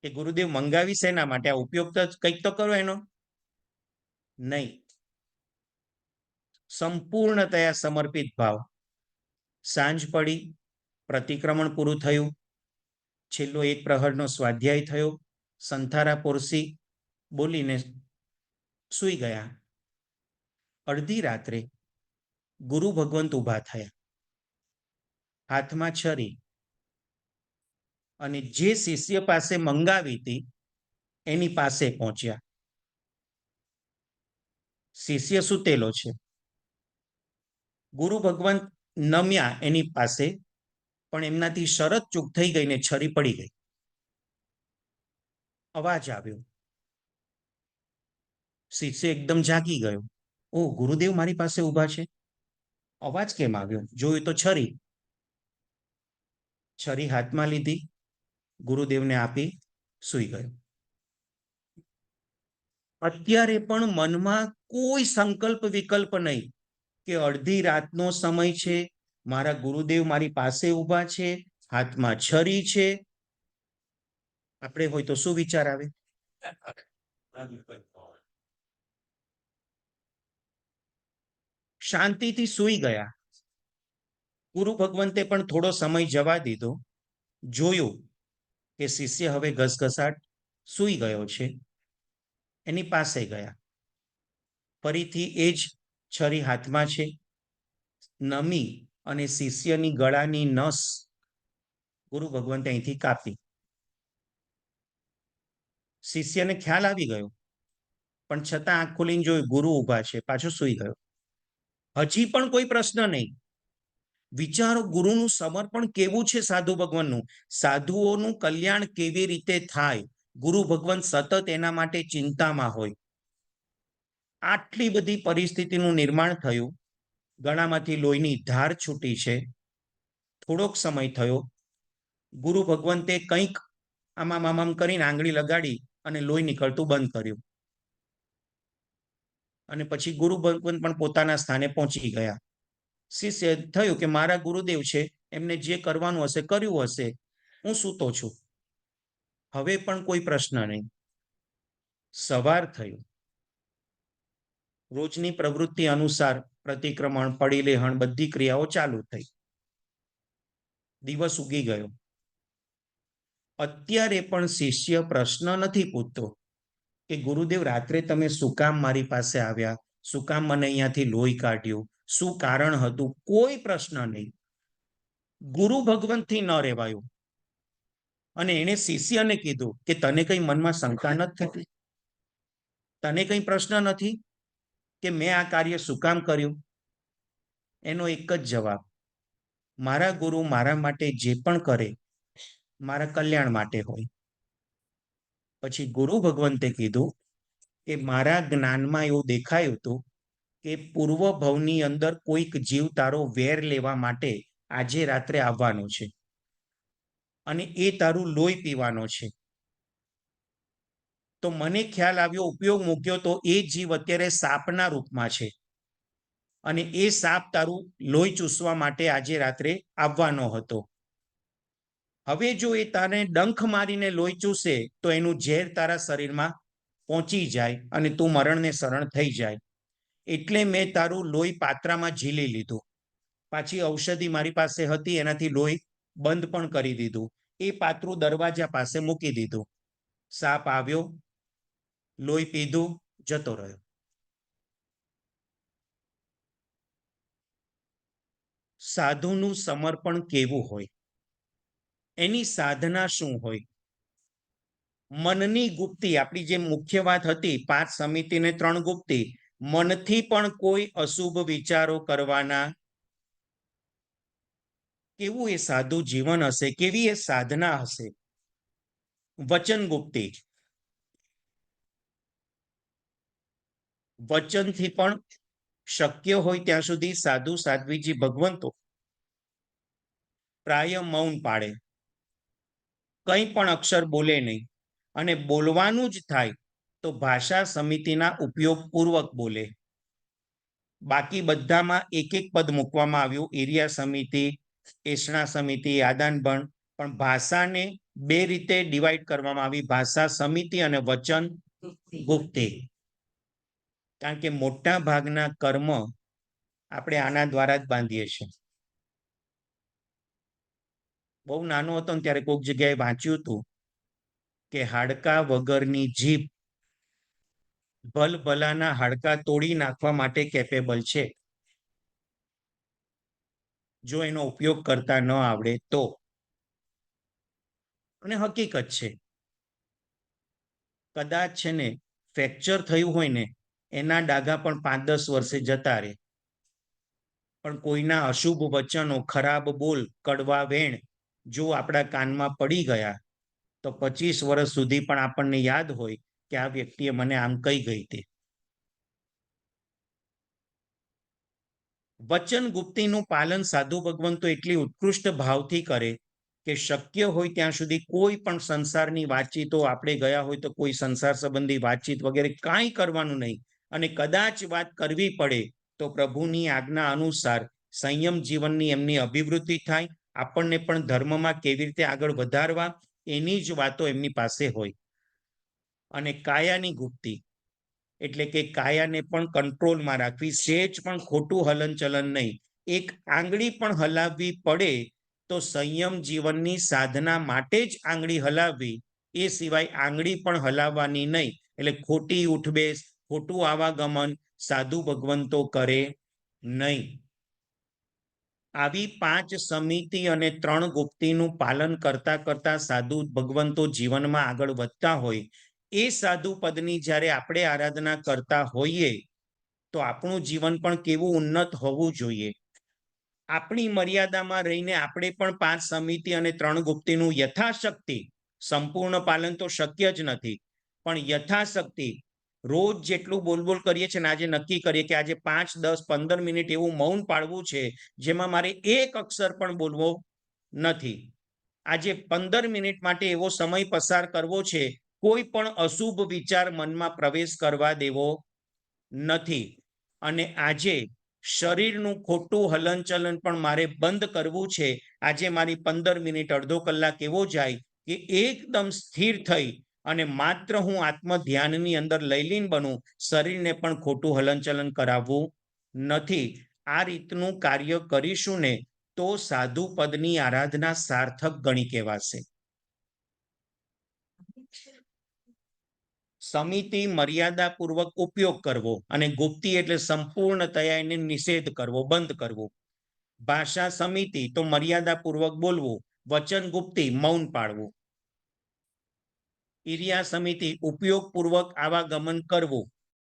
કે ગુરુદેવ મંગાવી શેના માટે, આ ઉપયોગ તો કંઈક તો કરો એનો. નહીં, સંપૂર્ણતયા સમર્પિત ભાવ. સાંજ પડી, પ્રતિક્રમણ પૂરું થયું, છેલ્લો 1 પ્રહરનો સ્વાધ્યાય થયો, સંથારા પોરસી બોલીને સૂઈ ગયા. અડધી રાત્રે ગુરુ ભગવંત ઊભા થયા, હાથમાં છરી, અને જે શિષ્ય પાસે મંગાવી હતી એની પાસે પહોંચ્યા. શિષ્ય સૂતેલો છે. ગુરુ ભગવંત નમ્યા એની પાસે, પણ એમનાથી શરત ચૂક થઈ ગઈ ને છરી પડી ગઈ. અવાજ આવ્યો. શિષ્ય એકદમ જાગી ગયો. ઓ, ગુરુદેવ મારી પાસે ઊભા છે, અવાજ કેમ આવ્યો? જોયું તો છરી. છરી હાથમાં લીધી, ગુરુદેવને આપી, સૂઈ ગયો. અત્યારે પણ મનમાં કોઈ સંકલ્પ વિકલ્પ નહીં કે અડધી રાતનો સમય છે, મારા ગુરુદેવ મારી પાસે ઊભા છે, હાથમાં છરી છે. આપણે હોય તો શું વિચાર આવે? શાંતિથી સૂઈ ગયા. ગુરુ ભગવંતે પણ થોડો સમય જવા દીધો. જોયું કે શિષ્ય હવે ઘસઘસાટ સૂઈ ગયો છે. એની પાસે ગયા. ફરીથી એ જ છરી હાથમાં છે. નમી અને શિષ્યની ગળાની નસ ગુરુ ભગવંતે અહીંથી કાપી. શિષ્યને ખ્યાલ આવી ગયો, પણ છતાં આંખ ખોલીને જોયું ગુરુ ઊભા છે, પાછો સૂઈ ગયો. હજી પણ કોઈ પ્રશ્ન નહીં. વિચારો ગુરુનું સમર્પણ કેવું છે સાધુ ભગવાનનું, સાધુઓનું કલ્યાણ કેવી રીતે થાય. ગુરુ ભગવાન સતત એના માટે ચિંતામાં હોય. આટલી બધી પરિસ્થિતિનું નિર્માણ થયું. ગળામાંથી લોહીની ધાર છૂટી છે. થોડોક સમય થયો. ગુરુ ભગવંતે કંઈક આમ કરીને આંગળી લગાડી અને લોહી નીકળતું બંધ કર્યું. અને પછી ગુરુ ભગવંત પણ પોતાના સ્થાને પહોંચી ગયા. શિષ્ય થયું કે મારા ગુરુદેવ છે, એમને જે કરવાનું હશે કર્યું હશે, હું સૂતો છું. હવે પણ કોઈ પ્રશ્ન નહીં. સવાર થયું. રોજની પ્રવૃત્તિ અનુસાર પ્રતિક્રમણ, પડીલેહણ બધી ક્રિયાઓ ચાલુ થઈ. દિવસ ઉગી ગયો. અત્યારે પણ શિષ્ય પ્રશ્ન નથી પૂછતો કે ગુરુદેવ રાત્રે તમે શું કામ મારી પાસે આવ્યા, શું કામ મને અહીંયાથી લોહી કાઢ્યું, શું કારણ હતું, કોઈ પ્રશ્ન નહીં. ગુરુ ભગવંતથી ન રહેવાયું અને એને શિષ્યને કીધું કે તને કઈ મનમાં શંકા નથી થતી, તને કઈ પ્રશ્ન નથી કે મેં આ કાર્ય શું કામ કર્યું? એનો એક જ જવાબ, મારા ગુરુ મારા માટે જે પણ કરે મારા કલ્યાણ માટે હોય. પછી ગુરુ ભગવંતે કીધું કે મારા જ્ઞાનમાં એવું દેખાયું હતું કે પૂર્વ ભવની અંદર કોઈક જીવ તારો વેર લેવા માટે આજે રાત્રે આવવાનો છે અને એ તારું લોહી પીવાનો છે. તો મને ખ્યાલ આવ્યો, ઉપયોગ મૂક્યો તો એ જીવ અત્યારે સાપના રૂપમાં છે અને એ સાપ તારું લોહી ચૂસવા માટે આજે રાત્રે આવવાનો હતો. હવે જો એ તારે ડંખ મારીને લોહી ચૂસે તો એનું ઝેર તારા શરીરમાં પહોંચી જાય અને તું મરણને શરણ થઈ જાય. એટલે મેં તારું લોહી પાત્રામાં ઝીલી લીધું. પાછી ઔષધિ મારી પાસે હતી, એનાથી લોહી બંધ પણ કરી દીધું. એ પાત્રું દરવાજા પાસે મૂકી દીધું. સાપ આવ્યો, લોહી પીધું, જતો રહ્યો. સાધુનું સમર્પણ કેવું હોય, એની સાધના શું હોય? મનની ગુપ્તી, આપણી જે મુખ્ય વાત હતી 5 સમિતિ ને 3 ગુપ્તી, મનથી પણ કોઈ અશુભ વિચારો કરવાના. કેવું એ સાધુ જીવન હશે, કેવી એ સાધના હશે? વચન ગુપ્તી, વચનથી પણ શક્ય હોય ત્યાં સુધી સાધુ સાધ્વીજી ભગવંતો પ્રાય મૌન પાડે, કંઈ પણ અક્ષર બોલે નહીં, અને બોલવાનું જ થાય તો ભાષા સમિતિના ઉપયોગ પૂર્વક બોલે. બાકી બધામાં એક એક પદ મૂકવામાં આવ્યું, એરિયા સમિતિ, એષણા સમિતિ, આદાનભણ, પણ ભાષાને 2 રીતે ડિવાઈડ કરવામાં આવી, ભાષા સમિતિ અને વચન ગુપ્તી. કારણ કે મોટા ભાગના કર્મ આપણે આના દ્વારા જ બાંધીએ છીએ. બહુ નાનો હતો ને ત્યારે કોઈક જગ્યાએ વાંચ્યું હતું કે હાડકા વગરની જીભ ભલભલાના હાડકા તોડી નાખવા માટે કેપેબલ છે, જો એનો ઉપયોગ કરતા ન આવડે તો. અને હકીકત છે, કદાચ છે ને ફ્રેક્ચર થયું હોય ને એના ડાઘા પણ 5-10 વર્ષે જતા રહે, પણ કોઈના અશુભ વચનો, ખરાબ બોલ, કડવા વેણ જો આપણા કાનમાં પડી ગયા તો 25 વર્ષ સુધી પણ આપણને યાદ હોય કે આ વ્યક્તિએ મને આમ કહી ગઈ હતી. વચન ગુપ્તીનું પાલન સાધુ ભગવંતો એટલી ઉત્કૃષ્ટ ભાવથી કરે કે શક્ય હોય ત્યાં સુધી કોઈ પણ સંસારની વાતચીતો, આપણે ગયા હોય તો કોઈ સંસાર સંબંધી વાતચીત વગેરે કાંઈ કરવાનું નહીં, અને કદાચ વાત કરવી પડે તો પ્રભુની આજ્ઞા અનુસાર સંયમ જીવનની એમની અભિવૃદ્ધિ થાય, આપણને પણ ધર્મમાં કેવી રીતે આગળ વધારવા એની જ વાતો એમની પાસે હોય. અને કાયાની ગુપ્તી, એટલે કે કાયાને પણ કંટ્રોલમાં રાખવી, સેજ પણ ખોટું હલનચલન નહીં. એક આંગળી પણ હલાવવી પડે તો સંયમ જીવનની સાધના માટે જ આંગળી હલાવવી, એ સિવાય આંગળી પણ હલાવવાની નહીં. એટલે ખોટી ઉઠબેસ, ખોટું આવાગમન સાધુ ભગવંતો કરે નહીં. આવી 5 સમિતિ અને 3 ગુપ્તીનું પાલન કરતા કરતા સાધુ ભગવંતો જીવનમાં આગળ વધતા હોય, એ સાધુ પદની જ્યારે આપણે આરાધના કરતા હોઈએ તો આપણું જીવન પણ કેવું ઉન્નત હોવું જોઈએ. આપણી મર્યાદામાં રહીને આપણે પણ 5 સમિતિ અને 3 ગુપ્તીનું યથાશક્તિ, સંપૂર્ણ પાલન તો શક્ય જ નથી, પણ યથાશક્તિ રોજ જેટલું બોલબોલ કરીએ છીએ ને, આજે નક્કી કરીએ કે આજે 5, 10, 15 મિનિટ એવું મૌન પાડવું છે જેમાં મારે એક અક્ષર પણ બોલવો નથી. આજે 15 મિનિટ માટે એવો સમય પસાર કરવો છે, કોઈ પણ અશુભ વિચાર મનમાં પ્રવેશ કરવા દેવો નથી. અને આજે શરીરનું ખોટું હલનચલન પણ મારે બંધ કરવું છે. આજે મારી 15 મિનિટ, અડધો કલાક એવો જાય કે એકદમ સ્થિર થઈ અને માત્ર હું આત્મ ધ્યાનની અંદર લયલીન બનું, શરીરને પણ ખોટું હલનચલન કરાવવું નથી. આ રીતનું કાર્ય કરીશું ને તો સાધુ પદની આરાધના સાર્થક ગણી કહેવાશે. સમિતિ મર્યાદાપૂર્વક ઉપયોગ કરવો અને ગુપ્તી એટલે સંપૂર્ણતયા એને નિષેધ કરવો, બંધ કરવો. ભાષા સમિતિ તો મર્યાદાપૂર્વક બોલવું, વચન ગુપ્તી મૌન પાળવું. ઈર્યા સમિતિ ઉપયોગપૂર્વક આવાગમન કરવું,